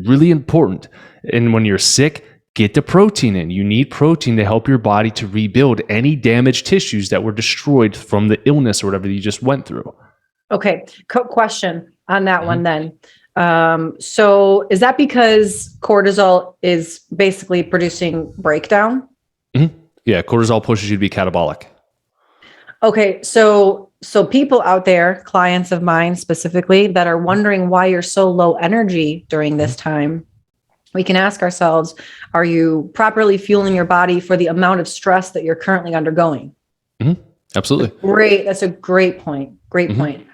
Really important. And when you're sick, get the protein in. You need protein to help your body to rebuild any damaged tissues that were destroyed from the illness or whatever you just went through. Okay. Question on that one then. So is that because cortisol is basically producing breakdown? Yeah. Cortisol pushes you to be catabolic. Okay. So people out there, clients of mine specifically, that are wondering why you're so low energy during this time, we can ask ourselves, are you properly fueling your body for the amount of stress that you're currently undergoing? Absolutely. Great. That's a great point. Great point.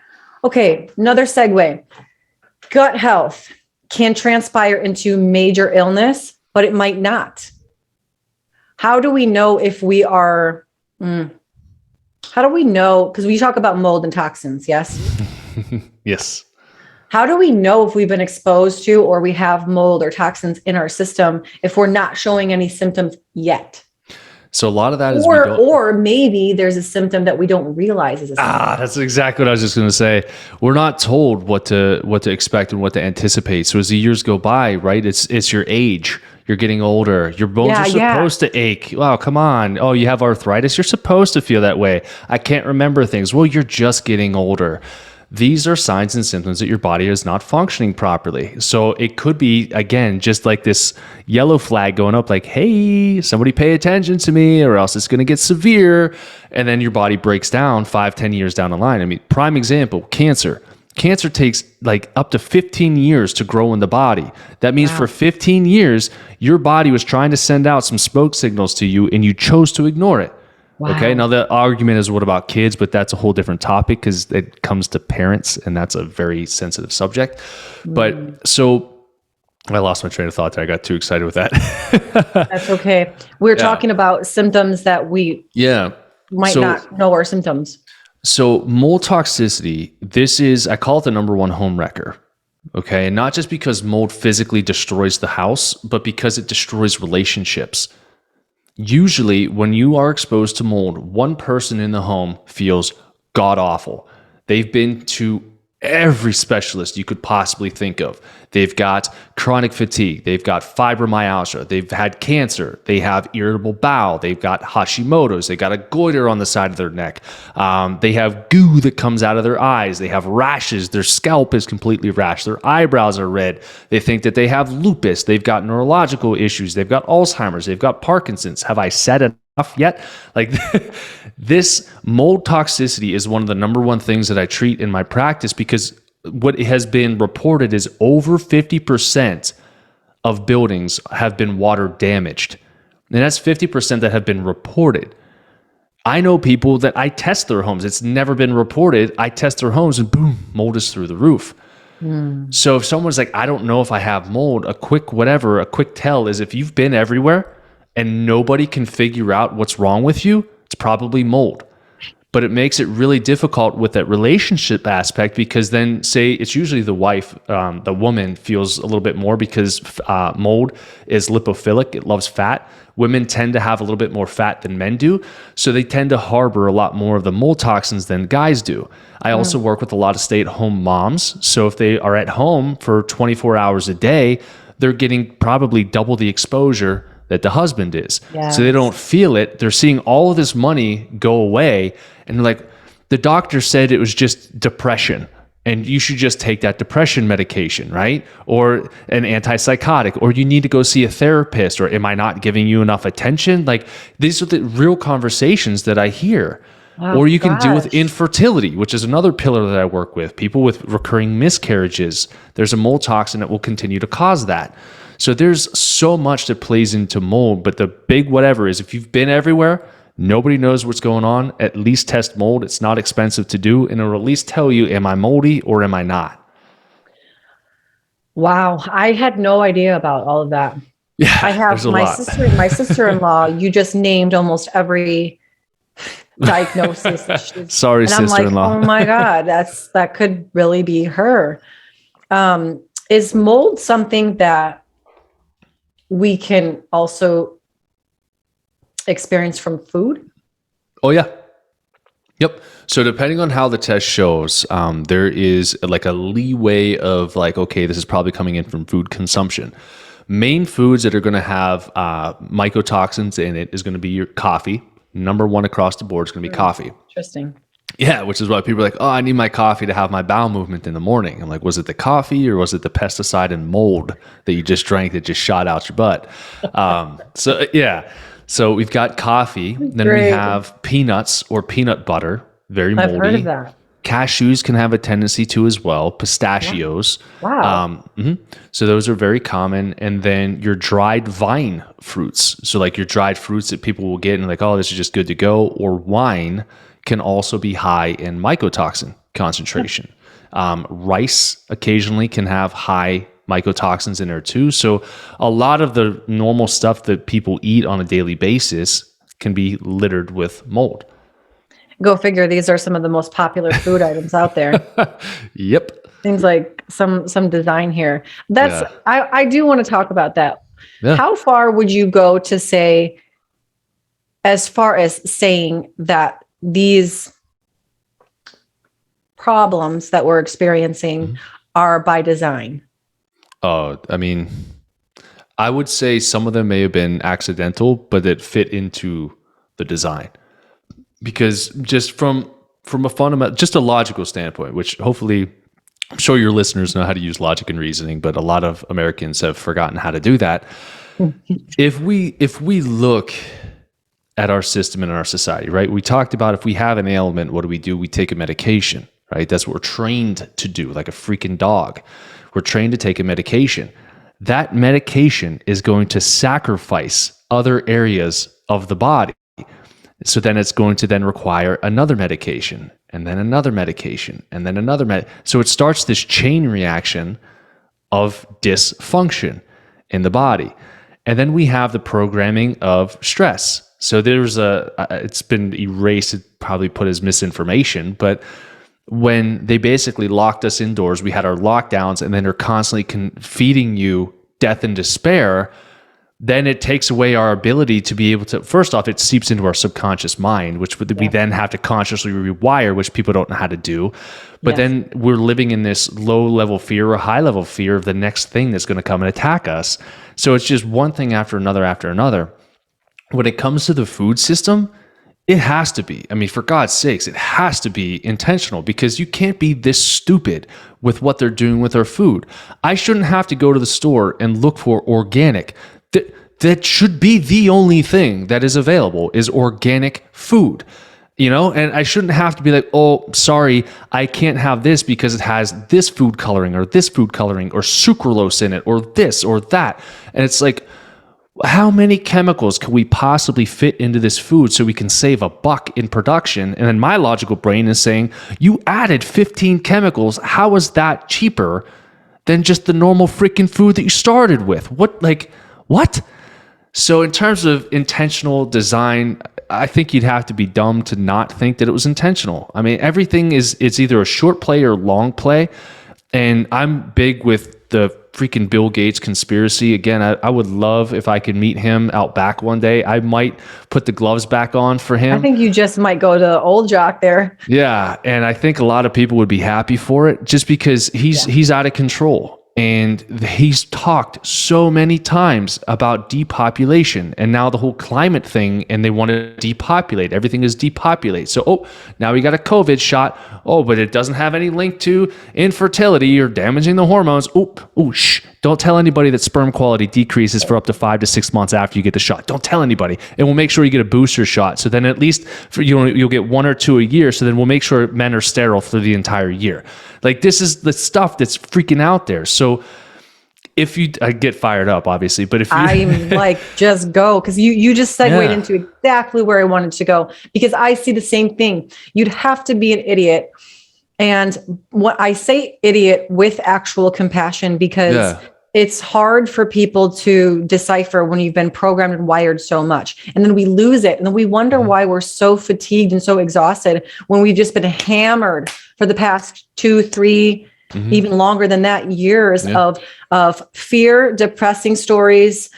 Okay. Another segue. Gut health can transpire into major illness, but it might not. How do we know if we are, how do we know? Because we talk about mold and toxins, yes? Yes. How do we know if we've been exposed to or we have mold or toxins in our system if we're not showing any symptoms yet? So a lot of that is or maybe there's a symptom that we don't realize is a symptom. That's exactly what I was just going to say. We're not told what to expect and what to anticipate. So as the years go by, right, it's your age. You're getting older. Your bones are supposed to ache. Wow, come on. Oh, you have arthritis. You're supposed to feel that way. I can't remember things. Well, you're just getting older. These are signs and symptoms that your body is not functioning properly. So it could be, again, just like this yellow flag going up like, hey, somebody pay attention to me or else it's going to get severe. And then your body breaks down 5-10 years down the line. I mean, prime example, cancer. Cancer takes like up to 15 years to grow in the body. That means for 15 years, your body was trying to send out some smoke signals to you and you chose to ignore it. Wow. Okay. Now the argument is what about kids, but that's a whole different topic because it comes to parents and that's a very sensitive subject. But so I lost my train of thought there. I got too excited with that. That's okay. We're talking about symptoms that we might not know are symptoms. So mold toxicity, this is, I call it the number one home wrecker. Okay. And not just because mold physically destroys the house, but because it destroys relationships. Usually, when you are exposed to mold, one person in the home feels god-awful. They've been to every specialist you could possibly think of. They've got chronic fatigue. They've got fibromyalgia. They've had cancer. They have irritable bowel. They've got Hashimoto's. They got a goiter on the side of their neck. They have goo that comes out of their eyes. They have rashes. Their scalp is completely rashed. Their eyebrows are red. They think that they have lupus. They've got neurological issues. They've got Alzheimer's. They've got Parkinson's. Have I said enough yet? Like this mold toxicity is one of the number one things that I treat in my practice because what has been reported is over 50% of buildings have been water damaged. And that's 50% that have been reported. I know people that I test their homes. It's never been reported. I test their homes and boom, mold is through the roof. So if someone's like, I don't know if I have mold, a quick tell is if you've been everywhere and nobody can figure out what's wrong with you, it's probably mold. But it makes it really difficult with that relationship aspect because then say it's usually the wife, the woman feels a little bit more because mold is lipophilic. It loves fat. Women tend to have a little bit more fat than men do. So they tend to harbor a lot more of the mold toxins than guys do. I also work with a lot of stay-at-home moms. So if they are at home for 24 hours a day, they're getting probably double the exposure that the husband is. Yes. So they don't feel it. They're seeing all of this money go away. And they're like, the doctor said it was just depression and you should just take that depression medication, right? Or an antipsychotic, or you need to go see a therapist, or am I not giving you enough attention? Like these are the real conversations that I hear. Oh, or you can deal with infertility, which is another pillar that I work with. People with recurring miscarriages. There's a mold toxin that will continue to cause that. So there's so much that plays into mold, but the big whatever is if you've been everywhere, nobody knows what's going on, at least test mold. It's not expensive to do, and it'll at least tell you, am I moldy or am I not? Wow. I had no idea about all of that. Yeah, I have my sister-in-law, you just named almost every diagnosis. Sorry, and sister-in-law. I'm like, oh my God, that could really be her. Is mold something that we can also experience from food? Oh, yeah. Yep. So depending on how the test shows, there is like a leeway of like, okay, this is probably coming in from food consumption. Main foods that are going to have mycotoxins in it is going to be your coffee. Number one across the board is going to be coffee. Interesting. Yeah, which is why people are like, oh, I need my coffee to have my bowel movement in the morning. I'm like, was it the coffee or was it the pesticide and mold that you just drank that just shot out your butt? So yeah, so we've got coffee. Then we have peanuts or peanut butter, very moldy. I've heard of that. Cashews can have a tendency to as well. Pistachios. Wow. So those are very common. And then your dried vine fruits. So like your dried fruits that people will get and like, oh, this is just good to go. Or wine can also be high in mycotoxin concentration. Rice occasionally can have high mycotoxins in there too. So a lot of the normal stuff that people eat on a daily basis can be littered with mold. Go figure. These are some of the most popular food items out there. Yep. Seems like some design here. I do want to talk about that. Yeah. How far would you go to say, as far as saying that these problems that we're experiencing are by design? Oh, I mean, I would say some of them may have been accidental, but that fit into the design. Because just from a fundamental, just a logical standpoint, which hopefully I'm sure your listeners know how to use logic and reasoning, but a lot of Americans have forgotten how to do that. If we look at our system and our society, right? We talked about if we have an ailment, what do? We take a medication, right? That's what we're trained to do, like a freaking dog. We're trained to take a medication. That medication is going to sacrifice other areas of the body. So then it's going to then require another medication, and then another medication, and then another So it starts this chain reaction of dysfunction in the body. And then we have the programming of stress. So there's it's been erased, probably put as misinformation, but when they basically locked us indoors, we had our lockdowns, and then they're constantly feeding you death and despair, then it takes away our ability to be able to, first off, it seeps into our subconscious mind, which we then have to consciously rewire, which people don't know how to do. But then we're living in this low-level fear or high-level fear of the next thing that's going to come and attack us. So it's just one thing after another after another. When it comes to the food system, it has to be. I mean, for God's sakes, it has to be intentional, because you can't be this stupid with what they're doing with our food. I shouldn't have to go to the store and look for organic. That should be the only thing that is available is organic food, and I shouldn't have to be like, oh, sorry, I can't have this because it has this food coloring or sucralose in it or this or that. And it's like, how many chemicals can we possibly fit into this food so we can save $1 in production? And then my logical brain is saying, you added 15 chemicals. How is that cheaper than just the normal freaking food that you started with? What? So in terms of intentional design, I think you'd have to be dumb to not think that it was intentional. I mean, everything it's either a short play or long play. And I'm big with the freaking Bill Gates conspiracy. Again, I would love if I could meet him out back one day. I might put the gloves back on for him. I think you just might go to old Jacque there. Yeah. And I think a lot of people would be happy for it just because he's out of control. And he's talked so many times about depopulation and now the whole climate thing, and they want to depopulate. Everything is depopulate. So, now we got a COVID shot. But it doesn't have any link to infertility or damaging the hormones. Shh. Don't tell anybody that sperm quality decreases for up to 5 to 6 months after you get the shot. Don't tell anybody. And we'll make sure you get a booster shot. So then at least you'll get 1 or 2 a year. So then we'll make sure men are sterile for the entire year. Like, this is the stuff that's freaking out there. So I get fired up, obviously, but if I'm like, just go. Cause you just segued into exactly where I wanted to go, because I see the same thing. You'd have to be an idiot. And what I say idiot with actual compassion, because it's hard for people to decipher when you've been programmed and wired so much. And then we lose it. And then we wonder why we're so fatigued and so exhausted when we've just been hammered for the past 2, 3, even longer than that, years of fear, depressing stories,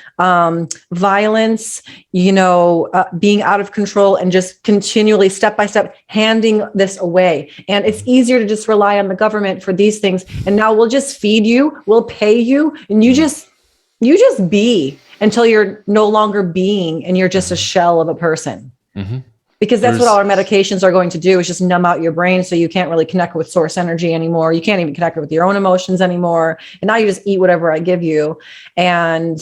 violence, being out of control, and just continually step by step handing this away. And it's easier to just rely on the government for these things. And now we'll just feed you, we'll pay you, and you just be until you're no longer being and you're just a shell of a person. Because that's what all our medications are going to do, is just numb out your brain, so you can't really connect with source energy anymore. You can't even connect with your own emotions anymore. And now you just eat whatever I give you. And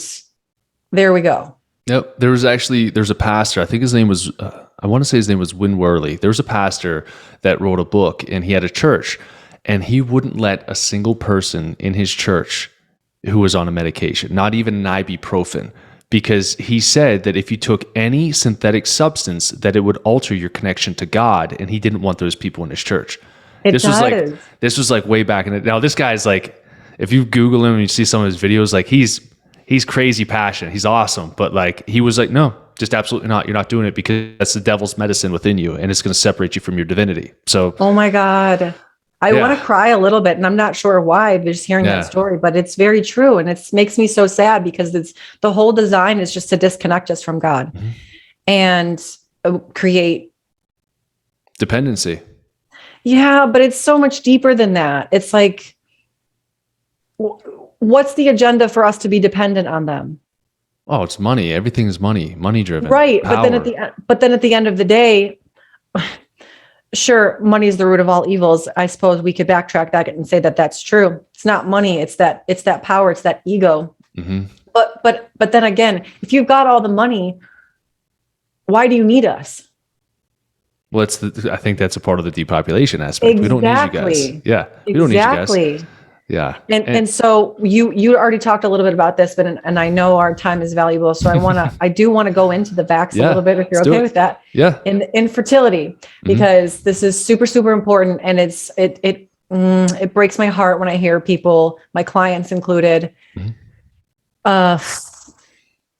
there we go. Yep. There's a pastor, I think his name was, I want to say his name was Win Worley. There was a pastor that wrote a book, and he had a church, and he wouldn't let a single person in his church who was on a medication, not even an ibuprofen, because he said that if you took any synthetic substance, that it would alter your connection to God, and he didn't want those people in his church. This was like way back in it. Now this guy's like, if you Google him and you see some of his videos, like he's crazy passionate. He's awesome. But like, he was like, no, just absolutely not. You're not doing it because that's the devil's medicine within you and it's going to separate you from your divinity. So, oh my God. I want to cry a little bit and I'm not sure why, just hearing that story, but it's very true. And it makes me so sad because the whole design is just to disconnect us from God and create dependency. Yeah, but it's so much deeper than that. It's like, what's the agenda for us to be dependent on them? Oh, it's money. Everything's money driven. Right. Power. But then at the end of the day, sure, money is the root of all evils. I suppose we could backtrack that and say that that's true. It's not money. It's that power. It's that ego. Mm-hmm. But then again, if you've got all the money, why do you need us? Well, I think that's a part of the depopulation aspect. Exactly. We don't need you guys. Yeah. We don't need you guys. Yeah. And so you already talked a little bit about this, but and I know our time is valuable. So I do want to go into the vax a little bit if you're okay with that. Yeah. In infertility, because this is super, super important. And it breaks my heart when I hear people, my clients included,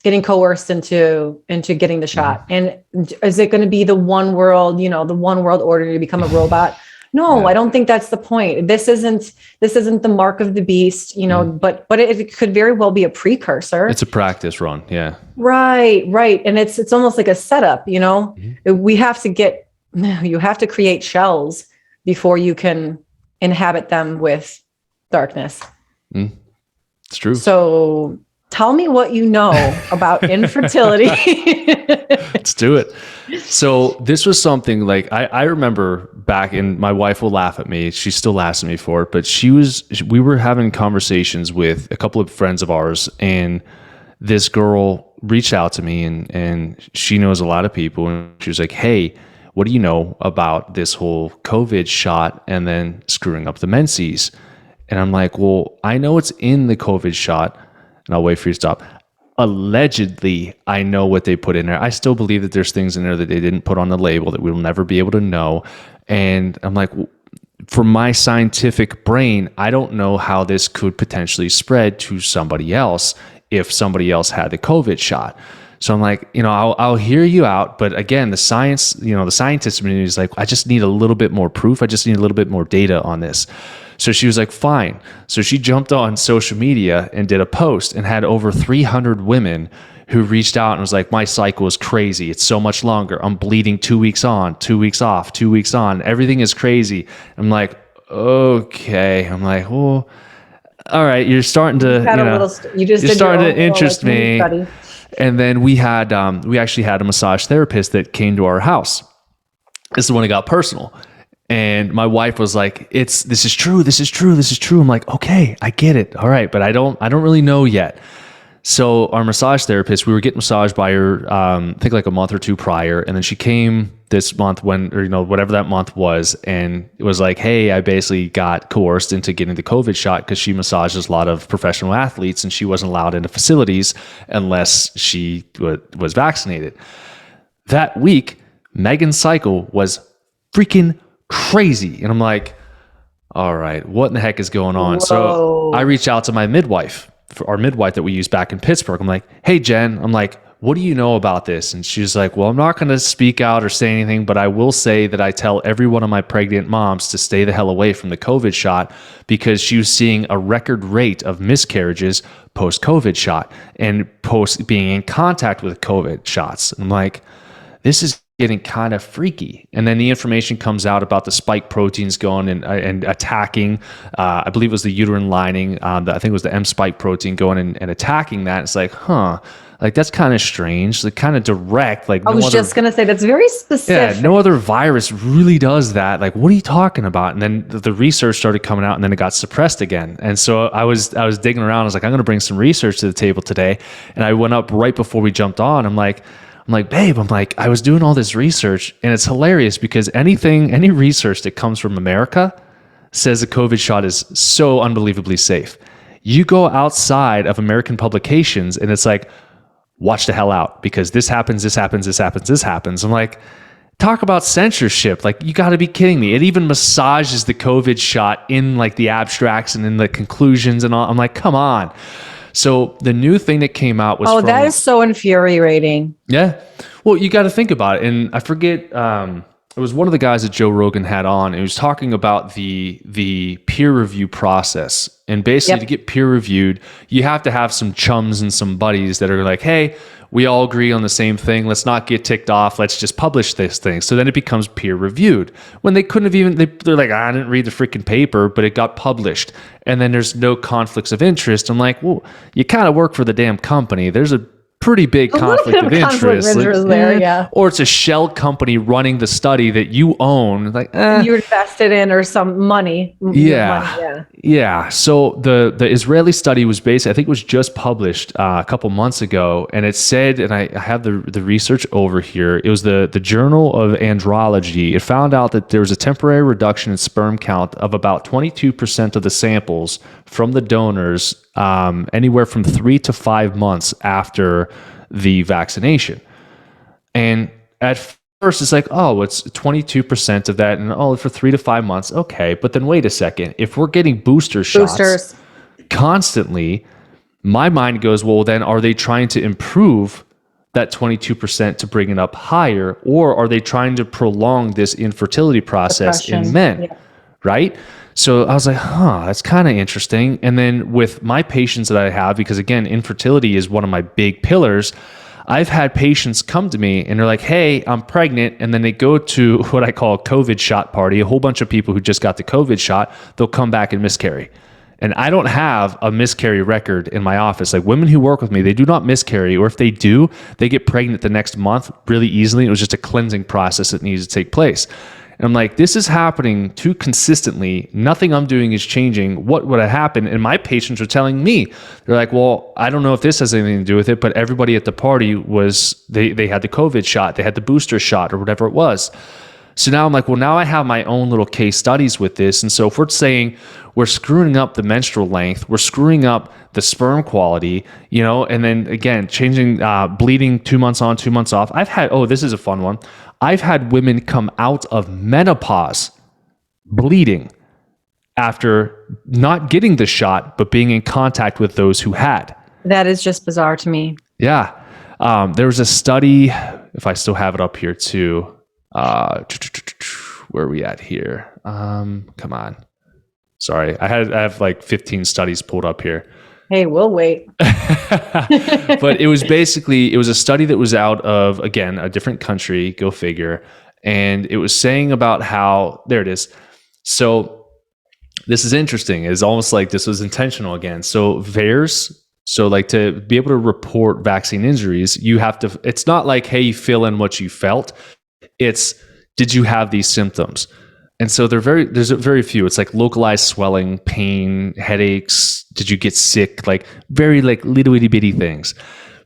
getting coerced into getting the shot. And is it going to be the one world, the one world order to become a robot? No, I don't think that's the point. This isn't the mark of the beast, but it could very well be a precursor. It's a practice run. Yeah. Right. And it's almost like a setup, you have to create shells before you can inhabit them with darkness. It's true. So tell me what you know about infertility. Let's do it. So this was something like I remember back in, my wife will laugh at me. She still laughs at me for it, but we were having conversations with a couple of friends of ours, and this girl reached out to me and she knows a lot of people. And she was like, hey, what do you know about this whole COVID shot and then screwing up the menses? And I'm like, well, I know it's in the COVID shot, and I'll wait for you to stop. Allegedly, I know what they put in there. I still believe that there's things in there that they didn't put on the label that we'll never be able to know. And I'm like, for my scientific brain, I don't know how this could potentially spread to somebody else if somebody else had the COVID shot. So I'm like, I'll hear you out. But again, the science, the scientist community is like, I just need a little bit more proof. I just need a little bit more data on this. So she was like, fine. So she jumped on social media and did a post and had over 300 women who reached out and was like, my cycle is crazy. It's so much longer. I'm bleeding 2 weeks on, 2 weeks off, 2 weeks on. Everything is crazy. I'm like, okay. I'm like, well, all right. You're starting to, you're starting to interest me. And then we actually had a massage therapist that came to our house. This is when it got personal. And my wife was like, this is true. I'm like, okay, I get it. All right. But I don't really know yet. So our massage therapist, we were getting massaged by her, I think like a month or two prior. And then she came this month whatever that month was. And it was like, hey, I basically got coerced into getting the COVID shot because she massages a lot of professional athletes and she wasn't allowed into facilities unless she was vaccinated. That week, Megan's cycle was freaking crazy. And I'm like, all right, what in the heck is going on? Whoa. So I reached out to my midwife, our midwife that we used back in Pittsburgh. I'm like, hey, Jen, I'm like, what do you know about this? And she's like, well, I'm not going to speak out or say anything, but I will say that I tell every one of my pregnant moms to stay the hell away from the COVID shot because she was seeing a record rate of miscarriages post-COVID shot and post being in contact with COVID shots. And I'm like, this is getting kind of freaky. And then the information comes out about the spike proteins going and attacking, I believe it was the uterine lining. I think it was the M spike protein going and attacking that. It's like, like that's kind of strange, like kind of direct. Like I was just going to say that's very specific. Yeah, no other virus really does that. Like, what are you talking about? And then the research started coming out and then it got suppressed again. And so I was digging around. I was like, I'm going to bring some research to the table today. And I went up right before we jumped on. I'm like, babe, I was doing all this research and it's hilarious because any research that comes from America says the COVID shot is so unbelievably safe. You go outside of American publications and it's like, watch the hell out because this happens. I'm like, talk about censorship. Like, you got to be kidding me. It even massages the COVID shot in like the abstracts and in the conclusions and all. I'm like, come on. So the new thing that came out was that is so infuriating. Yeah. Well, you got to think about it. And I forget, it was one of the guys that Joe Rogan had on. He was talking about the peer review process. And basically, to get peer reviewed, you have to have some chums and some buddies that are like, hey, we all agree on the same thing. Let's not get ticked off. Let's just publish this thing. So then it becomes peer reviewed. When they couldn't have even, they're like, I didn't read the freaking paper, but it got published. And then there's no conflicts of interest. I'm like, well, you kind of work for the damn company. There's a pretty big conflict of interest there, or it's a shell company running the study that you own, like you invested in, or some money. So the Israeli study was based, I think it was just published a couple months ago, and it said, and I have the research over here, it was the Journal of Andrology. It found out that there was a temporary reduction in sperm count of about 22% of the samples from the donors, anywhere from 3 to 5 months after the vaccination. And at first it's like, oh, it's 22% of that, and for 3 to 5 months. Okay, but then wait a second. If we're getting booster shots constantly, my mind goes, well, then are they trying to improve that 22% to bring it up higher, or are they trying to prolong this infertility process in men? Right? So I was like, that's kind of interesting. And then with my patients that I have, because again, infertility is one of my big pillars, I've had patients come to me and they're like, hey, I'm pregnant. And then they go to what I call a COVID shot party, a whole bunch of people who just got the COVID shot, they'll come back and miscarry. And I don't have a miscarry record in my office. Like, women who work with me, they do not miscarry, or if they do, they get pregnant the next month really easily. It was just a cleansing process that needs to take place. And I'm like, this is happening too consistently. Nothing I'm doing is changing. What would have happened? And my patients are telling me, they're like, well, I don't know if this has anything to do with it, but everybody at the party was, they had the COVID shot, they had the booster shot, or whatever it was. So now I'm like, well, now I have my own little case studies with this. And so if we're saying we're screwing up the menstrual length, we're screwing up the sperm quality, and then again, changing bleeding 2 months on, 2 months off. I've had, this is a fun one. I've had women come out of menopause bleeding after not getting the shot, but being in contact with those who had. That is just bizarre to me. Yeah. There was a study, if I still have it up here too. Where are we at here? Come on. Sorry. I have like 15 studies pulled up here. Hey, we'll wait. But it was a study that was out of, again, a different country, go figure. And it was saying about how, there it is. So this is interesting. It's almost like this was intentional again. So VAERS, so like to be able to report vaccine injuries, you have to, it's not like, hey, you fill in what you felt. It's, did you have these symptoms? And so there's very few. It's like localized swelling, pain, headaches. Did you get sick? Like very like little itty bitty things.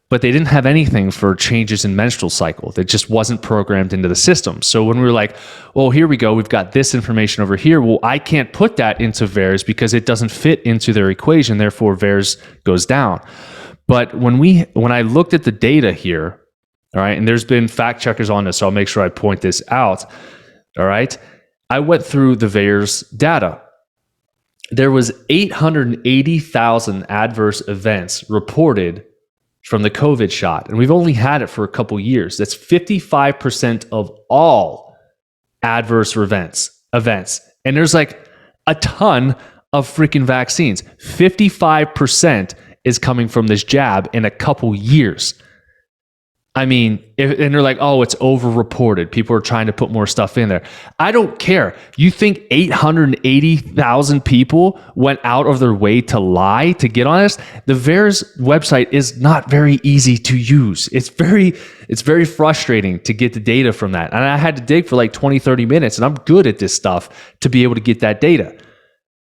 But they didn't have anything for changes in menstrual cycle. That just wasn't programmed into the system. So when we were like, well, here we go. We've got this information over here. Well, I can't put that into VAERS because it doesn't fit into their equation. Therefore, VAERS goes down. But when I looked at the data here, all right, and there's been fact checkers on this, so I'll make sure I point this out. All right. I went through the VAERS data. There was 880,000 adverse events reported from the COVID shot, and we've only had it for a couple years. That's 55% of all adverse events. And there's like a ton of freaking vaccines. 55% is coming from this jab in a couple years. I mean, and they're like, oh, it's over-reported. People are trying to put more stuff in there. I don't care. You think 880,000 people went out of their way to lie, to get on this? The VAERS website is not very easy to use. It's very frustrating to get the data from that. And I had to dig for like 20, 30 minutes, and I'm good at this stuff to be able to get that data.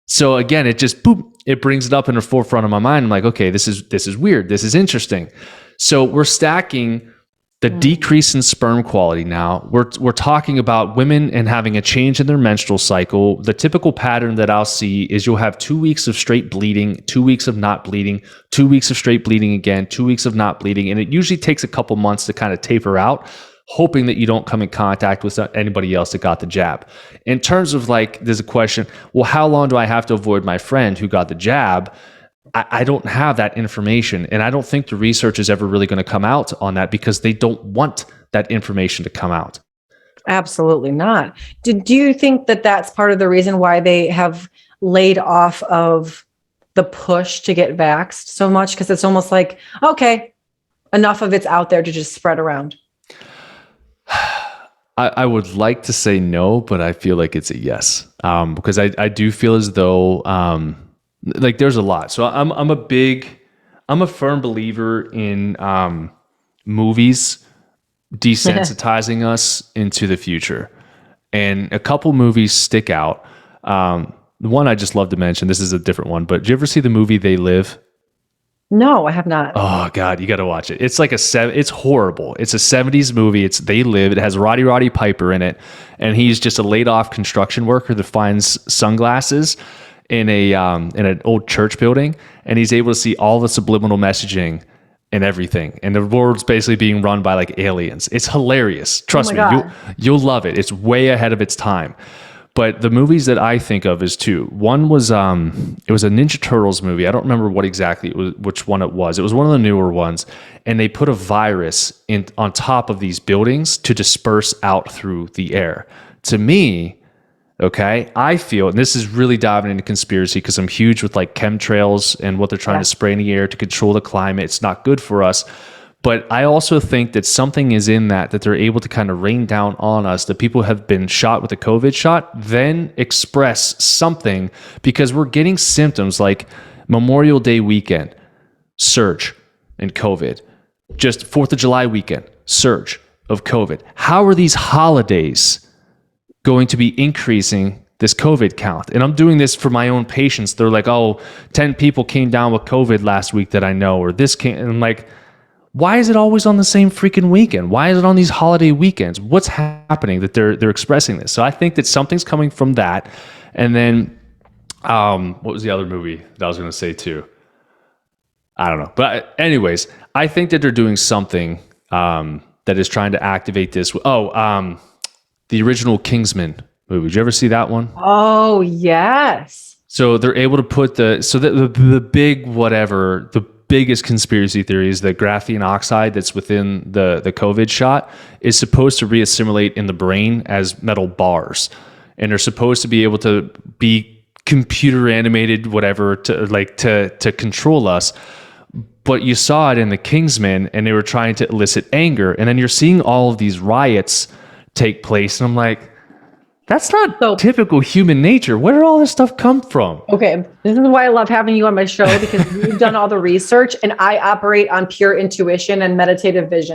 So again, it just, boop, it brings it up in the forefront of my mind. I'm like, okay, this is weird. This is interesting. So we're stacking the decrease in sperm quality now. We're talking about women and having a change in their menstrual cycle. The typical pattern that I'll see is you'll have 2 weeks of straight bleeding, 2 weeks of not bleeding, 2 weeks of straight bleeding again, 2 weeks of not bleeding. And it usually takes a couple months to kind of taper out. hoping that you don't come in contact with anybody else that got the jab. In terms of like, there's a question, well, how long do I have to avoid my friend who got the jab? I don't have that information. And I don't think the research is ever really going to come out on that because they don't want that information to come out. Absolutely not. Do you think that that's part of the reason why they have laid off of the push to get vaxxed so much? Because it's almost like, okay, enough of it's out there to just spread around. I would like to say no, but I feel like it's a yes. Because I do feel as though like there's a lot. So I'm a firm believer in movies desensitizing us into the future. And a couple movies stick out. The one I just love to mention, this is a different one, but did you ever see the movie They Live? No, I have not. Oh God, you got to watch it. It's like it's horrible. It's a 70s movie. It's They Live. It has Roddy Piper in it. And he's just a laid off construction worker that finds sunglasses in an old church building. And he's able to see all the subliminal messaging and everything. And the world's basically being run by like aliens. It's hilarious. Trust me, you'll love it. It's way ahead of its time. But the movies that I think of is two. One was it was a Ninja Turtles movie. I don't remember which one it was. It was one of the newer ones, and they put a virus on top of these buildings to disperse out through the air. To me, okay, I feel, and this is really diving into conspiracy because I'm huge with like chemtrails and what they're trying to spray in the air to control the climate. It's not good for us. But I also think that something is in that they're able to kind of rain down on us. The people have been shot with a COVID shot, then express something because we're getting symptoms like Memorial Day weekend, surge in COVID. Just 4th of July weekend, surge of COVID. How are these holidays going to be increasing this COVID count? And I'm doing this for my own patients. They're like, 10 people came down with COVID last week that I know, or this came. And I'm like, why is it always on the same freaking weekend? Why is it on these holiday weekends? What's happening that they're expressing this? So I think that something's coming from that. And then, what was the other movie that I was going to say too? I don't know. But anyways, I think that they're doing something that is trying to activate this. The original Kingsman movie. Did you ever see that one? Oh, yes. So they're able to put the big whatever, the biggest conspiracy theory is that graphene oxide that's within the COVID shot is supposed to reassimilate in the brain as metal bars. And they're supposed to be able to be computer animated, whatever, to control us. But you saw it in the Kingsman and they were trying to elicit anger. And then you're seeing all of these riots take place. And I'm like, that's not typical human nature. Where did all this stuff come from? Okay, this is why I love having you on my show, because you've done all the research and I operate on pure intuition and meditative vision.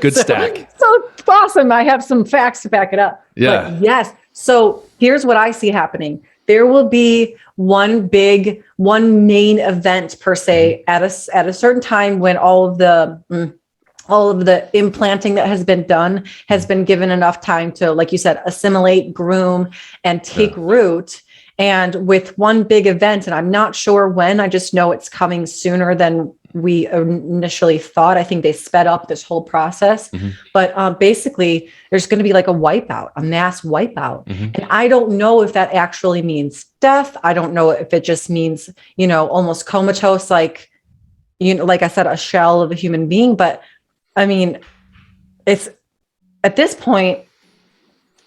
Good stack. So it's awesome. I have some facts to back it up. Yeah. But yes. So here's what I see happening. There will be one main event per se at a certain time when all of the implanting that has been done has been given enough time to, like you said, assimilate, groom, and take root. And with one big event, and I'm not sure when, I just know it's coming sooner than we initially thought. I think they sped up this whole process. Mm-hmm. But basically, there's going to be like a wipeout, a mass wipeout. Mm-hmm. And I don't know if that actually means death. I don't know if it just means, almost comatose, like I said, a shell of a human being. But I mean, it's at this point,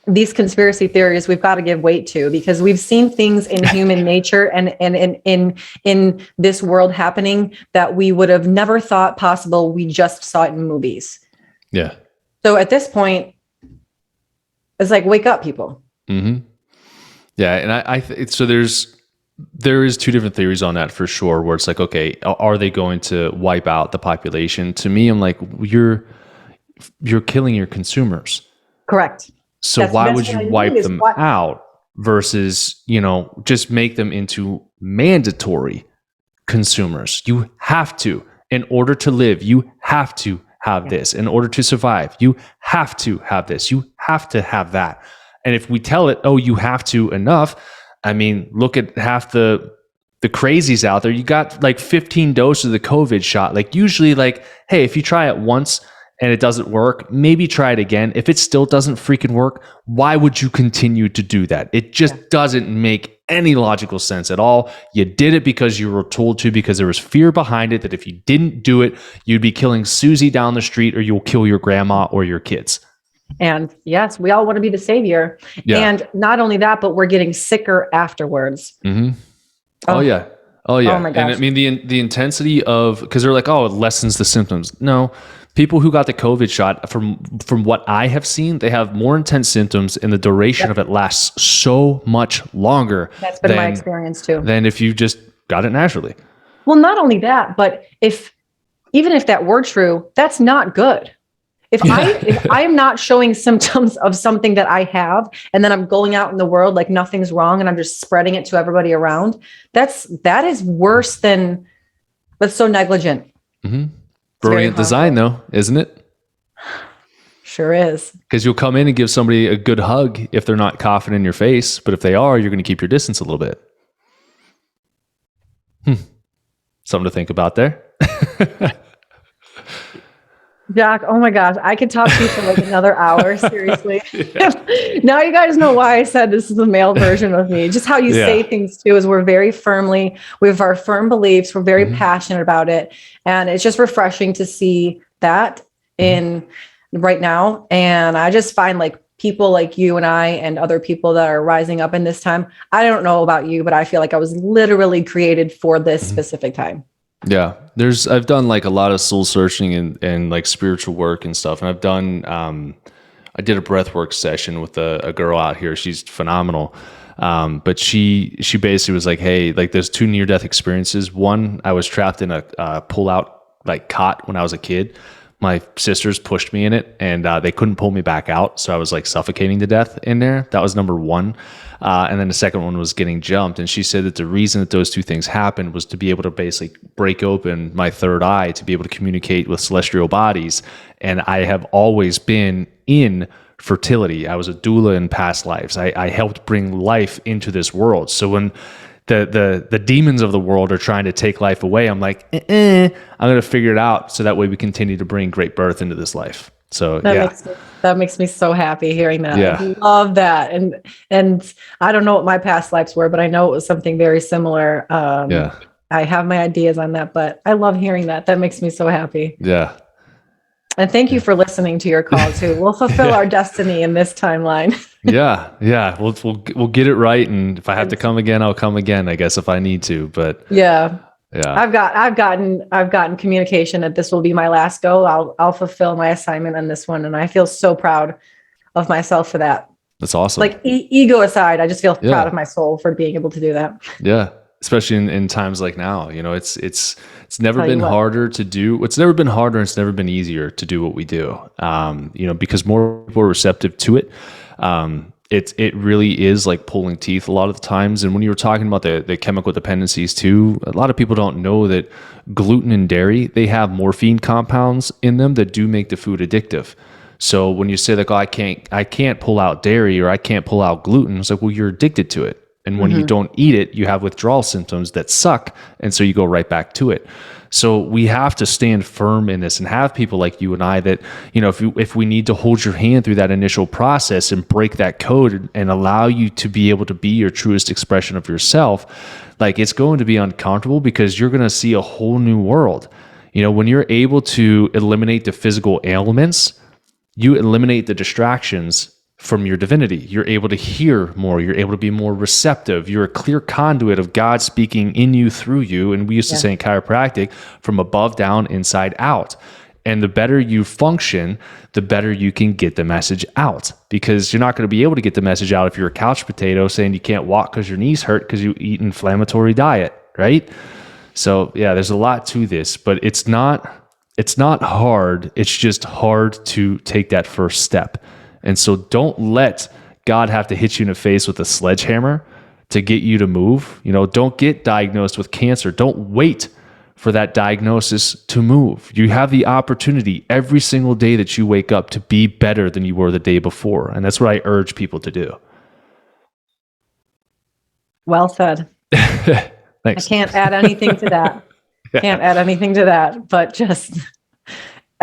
these conspiracy theories we've got to give weight to, because we've seen things in human nature and in this world happening that we would have never thought possible. We just saw it in movies. Yeah. So at this point, it's like, wake up, people. Mm-hmm. Yeah. And so there is two different theories on that for sure, where it's like, okay, are they going to wipe out the population? To me, I'm like, you're killing your consumers. Correct. So why would you wipe them out versus, just make them into mandatory consumers? You have to, in order to live, you have to have this. In order to survive, you have to have this. You have to have that. And if we tell it, you have to enough, I mean, look at half the crazies out there. You got like 15 doses of the COVID shot. Like usually, like, hey, if you try it once and it doesn't work, maybe try it again. If it still doesn't freaking work, why would you continue to do that? It just doesn't make any logical sense at all. You did it because you were told to, because there was fear behind it that if you didn't do it, you'd be killing Susie down the street, or you'll kill your grandma or your kids. And yes, we all want to be the savior. Yeah. And not only that, but we're getting sicker afterwards. Mm-hmm. Oh yeah. Oh my gosh. And I mean, the intensity of, because they're like, oh, it lessens the symptoms. No, people who got the COVID shot, from what I have seen, they have more intense symptoms, and the duration of it lasts so much longer. That's been my experience too. Than if you just got it naturally. Well, not only that, but even if that were true, that's not good. If I am not showing symptoms of something that I have, and then I'm going out in the world like nothing's wrong, and I'm just spreading it to everybody around, that is worse than, that's so negligent. Mm-hmm. Brilliant design though, isn't it? Sure is. Because you'll come in and give somebody a good hug if they're not coughing in your face, but if they are, you're going to keep your distance a little bit. Something to think about there. Doc, oh my gosh, I could talk to you for like another hour, seriously. Now you guys know why I said this is the male version of me. Just how you say things too is we have our firm beliefs, we're very passionate about it. And it's just refreshing to see that in right now. And I just find like people like you and I and other people that are rising up in this time. I don't know about you, but I feel like I was literally created for this specific time. Yeah. I've done like a lot of soul searching and like spiritual work and stuff. And I've done, I did a breathwork session with a girl out here. She's phenomenal. But she basically was like, hey, like there's 2 near-death experiences. One, I was trapped in a pull-out like cot when I was a kid. My sisters pushed me in it, and they couldn't pull me back out. So I was like suffocating to death in there. That was number 1. And then the second one was getting jumped. And she said that the reason that those 2 things happened was to be able to basically break open my third eye, to be able to communicate with celestial bodies. And I have always been in fertility. I was a doula in past lives. I helped bring life into this world. So when the demons of the world are trying to take life away, I'm like, I'm going to figure it out, so that way we continue to bring great birth into this life. So that makes me so happy hearing that. Yeah. I love that. And I don't know what my past lives were, but I know it was something very similar. I have my ideas on that, but I love hearing that. That makes me so happy. Yeah. And thank you for listening to your call too. We'll fulfill our destiny in this timeline. Yeah. We'll get it right. And if I have to come again, I'll come again, I guess, if I need to, but yeah. I've gotten communication that this will be my last go. I'll fulfill my assignment on this one. And I feel so proud of myself for that. That's awesome. Like ego aside, I just feel proud of my soul for being able to do that. Yeah. Especially in times like now, it's never been harder to do. It's never been harder. And it's never been easier to do what we do. Because more people are receptive to it. It really is like pulling teeth a lot of the times. And when you were talking about the chemical dependencies too, a lot of people don't know that gluten and dairy, they have morphine compounds in them that do make the food addictive. So when you say like, oh, I can't pull out dairy, or I can't pull out gluten, it's like, well, you're addicted to it. And when you don't eat it, you have withdrawal symptoms that suck. And so you go right back to it. So we have to stand firm in this and have people like you and I that, if we need to hold your hand through that initial process and break that code and allow you to be able to be your truest expression of yourself, like it's going to be uncomfortable, because you're going to see a whole new world. When you're able to eliminate the physical ailments, you eliminate the distractions from your divinity. You're able to hear more. You're able to be more receptive. You're a clear conduit of God speaking in you, through you. And we used to say in chiropractic, from above down, inside out. And the better you function, the better you can get the message out, because you're not going to be able to get the message out if you're a couch potato saying you can't walk because your knees hurt because you eat inflammatory diet, right? So yeah, there's a lot to this, but it's not hard. It's just hard to take that first step. And so don't let God have to hit you in the face with a sledgehammer to get you to move. Don't get diagnosed with cancer. Don't wait for that diagnosis to move. You have the opportunity every single day that you wake up to be better than you were the day before. And that's what I urge people to do. Well said. Thanks. I can't add anything to that. Can't add anything to that, but just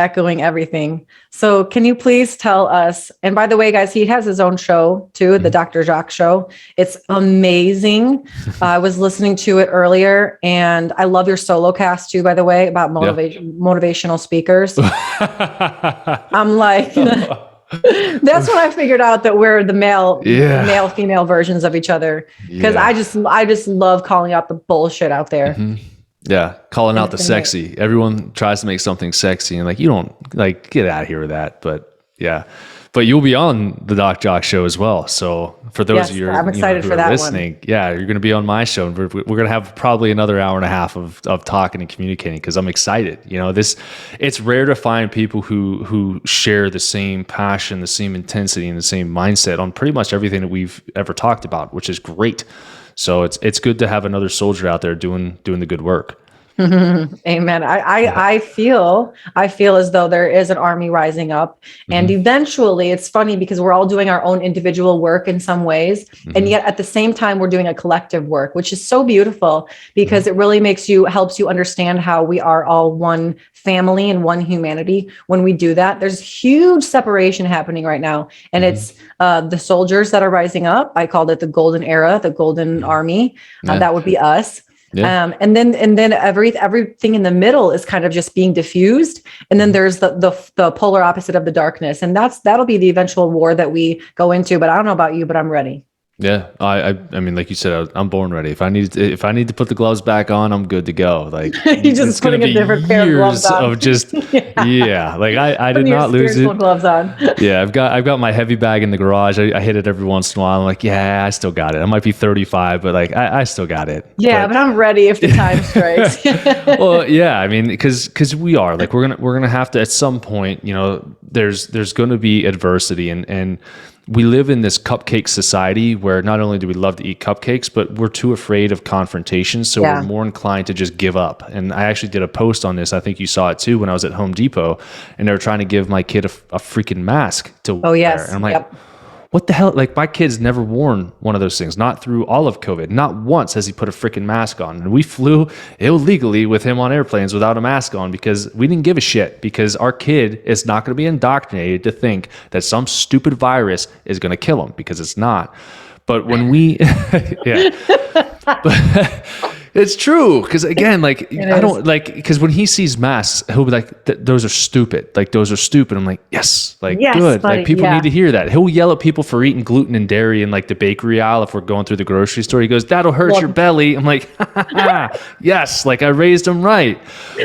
echoing everything. So can you please tell us, and by the way, guys, he has his own show too, the Dr. Jacque Show. It's amazing. I was listening to it earlier, and I love your solo cast too, by the way, about motivational speakers. I'm like, that's when I figured out that we're the male, female versions of each other. Because I just love calling out the bullshit out there. Yeah, calling out the sexy. Everyone tries to make something sexy, and like, you don't, like, get out of here with that. But yeah, but you'll be on the Doc Jacque Show as well. So for those of you, I'm excited who for are that listening, you're going to be on my show, and we're going to have probably another hour and a half of talking and communicating, because I'm excited. It's rare to find people who share the same passion, the same intensity, and the same mindset on pretty much everything that we've ever talked about, which is great. So it's good to have another soldier out there doing the good work. Amen. I feel as though there is an army rising up, and eventually, it's funny because we're all doing our own individual work in some ways, and yet at the same time we're doing a collective work, which is so beautiful, because it really helps you understand how we are all one family and one humanity. When we do that, there's huge separation happening right now, and it's the soldiers that are rising up. I called it the golden era, the golden army. That would be us. Yeah. And then everything in the middle is kind of just being diffused. And then there's the polar opposite of the darkness. And that'll be the eventual war that we go into. But I don't know about you, but I'm ready. Yeah, I mean, like you said, I'm born ready. If I need to put the gloves back on, I'm good to go. Like, you just putting a different pair of gloves on. Of just like I did not lose it. Gloves on. Yeah, I've got my heavy bag in the garage. I hit it every once in a while. I'm like, yeah, I still got it. I might be 35, but like I still got it. Yeah, but I'm ready if the time strikes. Well, yeah, I mean, because we are like we're gonna have to at some point. There's going to be adversity, and we live in this cupcake society where not only do we love to eat cupcakes, but we're too afraid of confrontation. So we're more inclined to just give up. And I actually did a post on this. I think you saw it too when I was at Home Depot, and they were trying to give my kid a freaking mask to wear. And I'm like, what the hell? Like, my kid's never worn one of those things, not through all of COVID. Not once has he put a freaking mask on. And we flew illegally with him on airplanes without a mask on because we didn't give a shit, because our kid is not going to be indoctrinated to think that some stupid virus is going to kill him, because it's not. But when we, it's true. Because again, like, I don't like, because when he sees masks, he'll be like, those are stupid. Like, those are stupid. I'm like, yes, like, good. Buddy, like, people need to hear that. He'll yell at people for eating gluten and dairy in like the bakery aisle if we're going through the grocery store. He goes, that'll hurt your belly. I'm like, yes, like, I raised him right.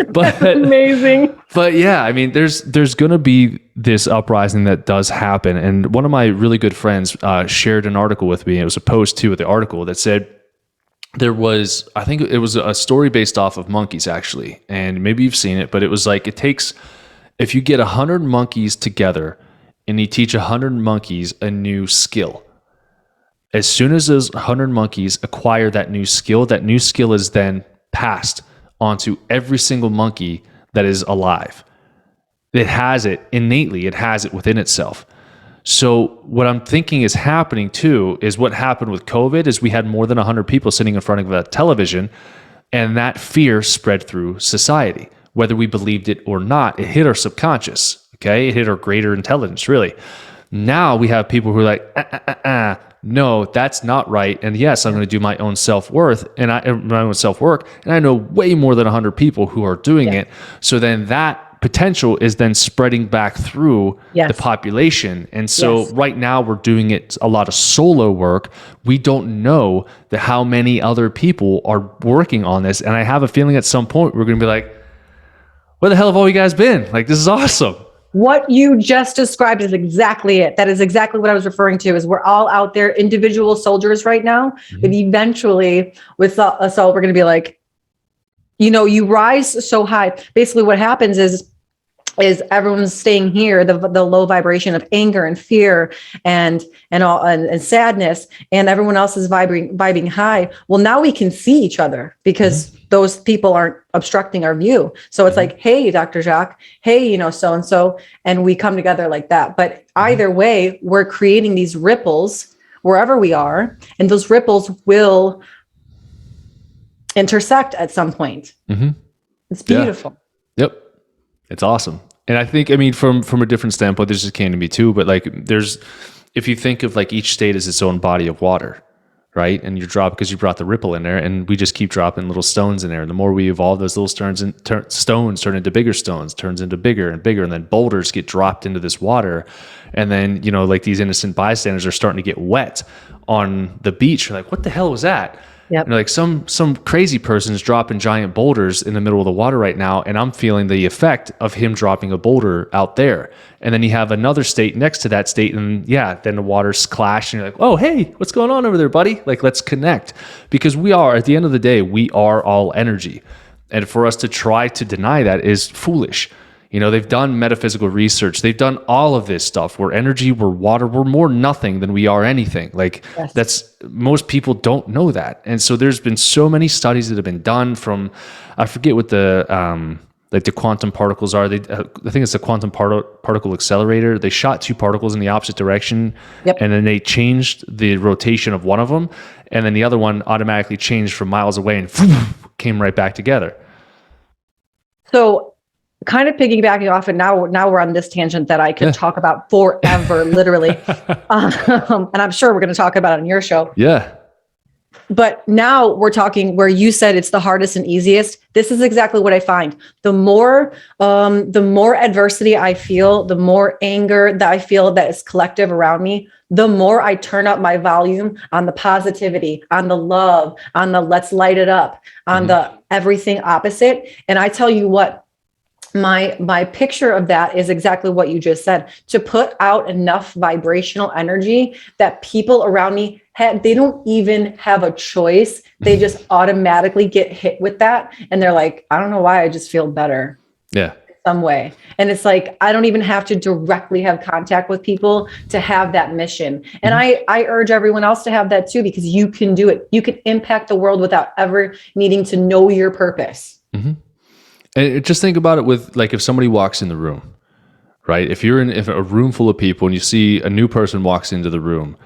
But that's amazing. But yeah, I mean, there's going to be this uprising that does happen. And one of my really good friends shared an article with me. It was a post too with the article that said, I think it was a story based off of monkeys, actually. And maybe you've seen it, but it was like, if you get 100 monkeys together and you teach 100 monkeys a new skill, as soon as those 100 monkeys acquire that new skill is then passed onto every single monkey that is alive. It has it innately, it has it within itself. So what I'm thinking is happening too is what happened with COVID is we had more than 100 people sitting in front of a television, and that fear spread through society. Whether we believed it or not, it hit our subconscious, okay? It hit our greater intelligence, really. Now we have people who are like, no, that's not right. And yes, I'm going to do my own self-worth and my own self-work. And I know way more than 100 people who are doing it. So then that potential is then spreading back through the population. And so right now we're doing it a lot of solo work. We don't know how many other people are working on this. And I have a feeling at some point we're going to be like, where the hell have all you guys been? Like, this is awesome. What you just described is exactly it. That is exactly what I was referring to, is we're all out there, individual soldiers right now. But eventually with us all, we're going to be like, you rise so high. Basically what happens is everyone's staying here, the low vibration of anger and fear and sadness, and everyone else is vibing high. Well, now we can see each other because those people aren't obstructing our view. So it's like, hey, Dr. Jacque, hey, so-and-so, and we come together like that. But either way, we're creating these ripples wherever we are, and those ripples will intersect at some point. It's beautiful. Yep. It's awesome. And I think, I mean, from a different standpoint, this just came to me too, but like if you think of like each state as its own body of water, right? And you drop, because you brought the ripple in there, and we just keep dropping little stones in there. And the more we evolve, those little stones turn into bigger stones, turns into bigger and bigger. And then boulders get dropped into this water. And then, you know, like these innocent bystanders are starting to get wet on the beach. You're like, what the hell was that? Yep. And like some crazy person is dropping giant boulders in the middle of the water right now, and I'm feeling the effect of him dropping a boulder out there. And then you have another state next to that state, and then the waters clash, and you're like, oh, hey, what's going on over there, buddy? Like, let's connect. Because we are, at the end of the day, we are all energy. And for us to try to deny that is foolish. You know, they've done metaphysical research. They've done all of this stuff. We're energy, we're water, we're more nothing than we are anything. Like, yes. Most people don't know that. And so there's been so many studies that have been done from, I forget what the quantum particles are. I think it's the quantum particle accelerator. They shot two particles in the opposite direction, and then they changed the rotation of one of them, and then the other one automatically changed from miles away and came right back together. So, kind of piggybacking off, and now we're on this tangent that I could talk about forever, literally. And I'm sure we're going to talk about it on your show. Yeah. But now we're talking where you said it's the hardest and easiest. This is exactly what I find. The more adversity I feel, the more anger that I feel that is collective around me, the more I turn up my volume on the positivity, on the love, on the let's light it up, on the everything opposite. And I tell you what, my picture of that is exactly what you just said, to put out enough vibrational energy that people around me they don't even have a choice. They just automatically get hit with that. And they're like, I don't know why, I just feel better. Yeah. Some way. And it's like, I don't even have to directly have contact with people to have that mission. And I urge everyone else to have that too, because you can do it. You can impact the world without ever needing to know your purpose. Mm-hmm. And just think about it with, like, if somebody walks in the room, right? If a room full of people and you see a new person walks into the room,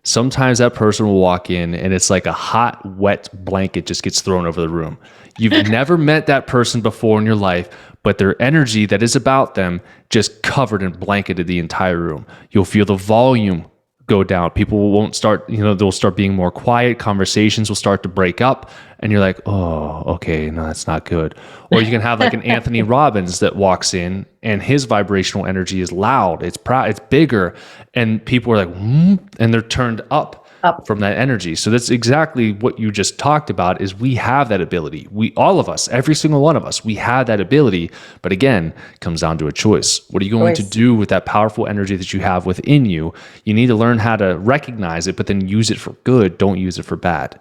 sometimes that person will walk in and it's like a hot, wet blanket just gets thrown over the room. You've never met that person before in your life, but their energy that is about them just covered and blanketed the entire room. You'll feel the volume go down. People won't start, they'll start being more quiet. Conversations will start to break up. And you're like, oh, okay, no, that's not good. Or you can have like an Anthony Robbins that walks in and his vibrational energy is loud. It's proud, it's bigger. And people are like, and they're turned up from that energy. So that's exactly what you just talked about, is we have that ability. All of us, every single one of us, we have that ability. But again, it comes down to a choice. What are you going to do with that powerful energy that you have within you? You need to learn how to recognize it, but then use it for good. Don't use it for bad.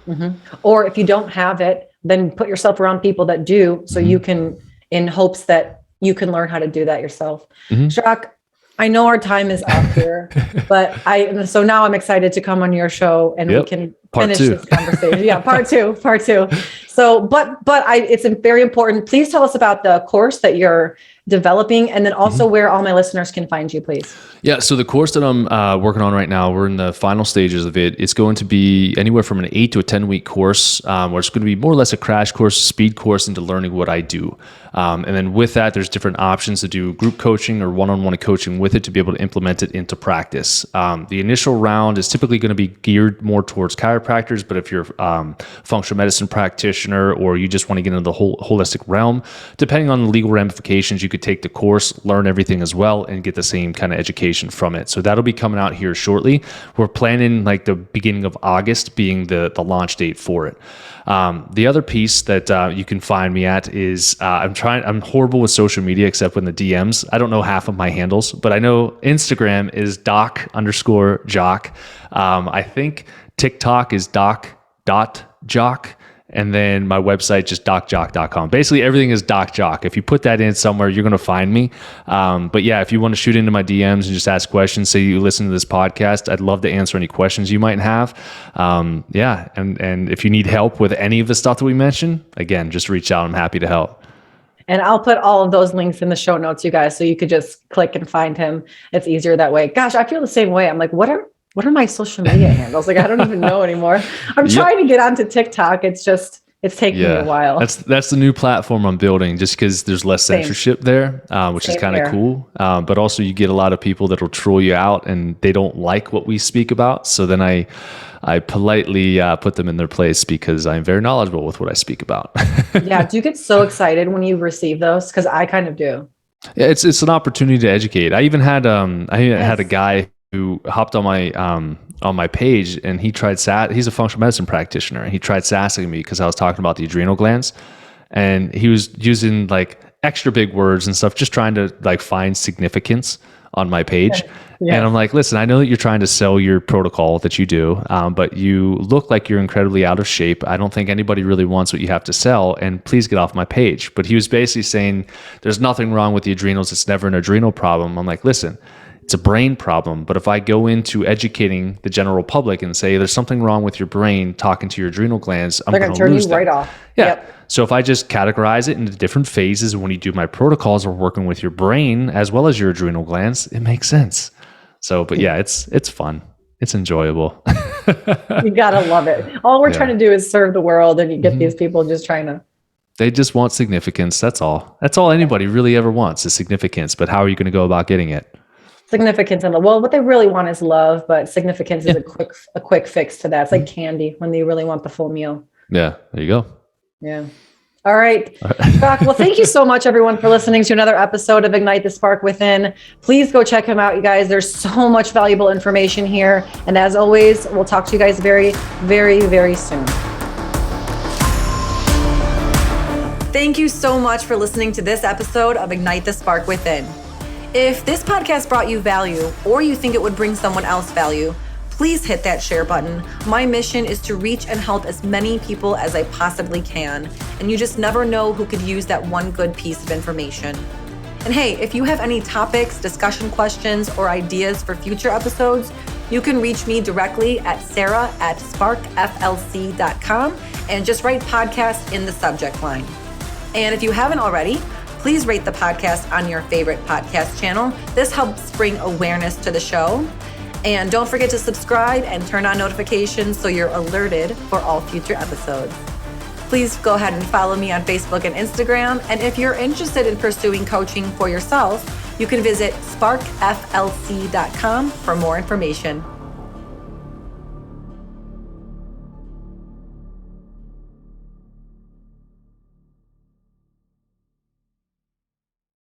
Mm-hmm. Or if you don't have it, then put yourself around people that do, so you can, in hopes that you can learn how to do that yourself. Jacque, I know our time is up here, but so now I'm excited to come on your show and we can finish this conversation. Yeah, part two. So, but it's very important. Please tell us about the course that you're developing, and then also where all my listeners can find you, please. Yeah, so the course that I'm working on right now, we're in the final stages of it. It's going to be anywhere from an 8 to a 10-week course, where it's going to be more or less a crash course, speed course into learning what I do. And then with that, there's different options to do group coaching or one-on-one coaching with it to be able to implement it into practice. The initial round is typically going to be geared more towards chiropractors, but if you're a functional medicine practitioner or you just want to get into the whole holistic realm, depending on the legal ramifications, you could take the course, learn everything as well, and get the same kind of education from it. So that'll be coming out here shortly. We're planning like the beginning of August being the launch date for it. The other piece that you can find me at is I'm horrible with social media except when the DMs. I don't know half of my handles, but I know Instagram is Doc_Jacque. I think TikTok is Doc.Jacque. And then my website, just docjacque.com. Basically, everything is Doc Jacque. If you put that in somewhere, you're going to find me. But yeah, if you want to shoot into my DMs and just ask questions, say you listen to this podcast, I'd love to answer any questions you might have. And if you need help with any of the stuff that we mentioned, again, just reach out. I'm happy to help. And I'll put all of those links in the show notes, you guys, so you could just click and find him. It's easier that way. Gosh, I feel the same way. I'm like, what are my social media handles? Like, I don't even know anymore. I'm trying to get onto TikTok. It's It's taking me a while. That's the new platform I'm building, just because there's less censorship there, which is kind of cool. But also you get a lot of people that'll troll you out and they don't like what we speak about. So then I politely put them in their place because I'm very knowledgeable with what I speak about. Yeah. Do you get so excited when you receive those? Because I kind of do. Yeah, it's an opportunity to educate. I even had had a guy who hopped on my page, and he tried he's a functional medicine practitioner, and he tried sassing me because I was talking about the adrenal glands, and he was using like extra big words and stuff, just trying to like find significance on my page. Yeah. And I'm like, listen, I know that you're trying to sell your protocol that you do, but you look like you're incredibly out of shape. I don't think anybody really wants what you have to sell, and please get off my page. But he was basically saying there's nothing wrong with the adrenals. It's never an adrenal problem. I'm like, listen, it's a brain problem. But if I go into educating the general public and say there's something wrong with your brain talking to your adrenal glands, I'm going to turn you right off. Yeah. Yep. So if I just categorize it into different phases, when you do my protocols, we're working with your brain as well as your adrenal glands, it makes sense. So, but yeah, it's fun. It's enjoyable. You gotta love it. All we're trying to do is serve the world, and you get these people just trying to. They just want significance. That's all. That's all anybody really ever wants is significance. But how are you going to go about getting it? Significance and what they really want is love, but significance is a quick fix to that. It's like candy when they really want the full meal. Yeah, there you go. Yeah. All right. Doc, well, thank you so much, everyone, for listening to another episode of Ignite the Spark Within. Please go check him out, you guys. There's so much valuable information here. And as always, we'll talk to you guys very, very, very soon. Thank you so much for listening to this episode of Ignite the Spark Within. If this podcast brought you value, or you think it would bring someone else value, please hit that share button. My mission is to reach and help as many people as I possibly can. And you just never know who could use that one good piece of information. And hey, if you have any topics, discussion questions, or ideas for future episodes, you can reach me directly at sarah@sparkflc.com and just write podcast in the subject line. And if you haven't already, please rate the podcast on your favorite podcast channel. This helps bring awareness to the show. And don't forget to subscribe and turn on notifications so you're alerted for all future episodes. Please go ahead and follow me on Facebook and Instagram. And if you're interested in pursuing coaching for yourself, you can visit sparkflc.com for more information.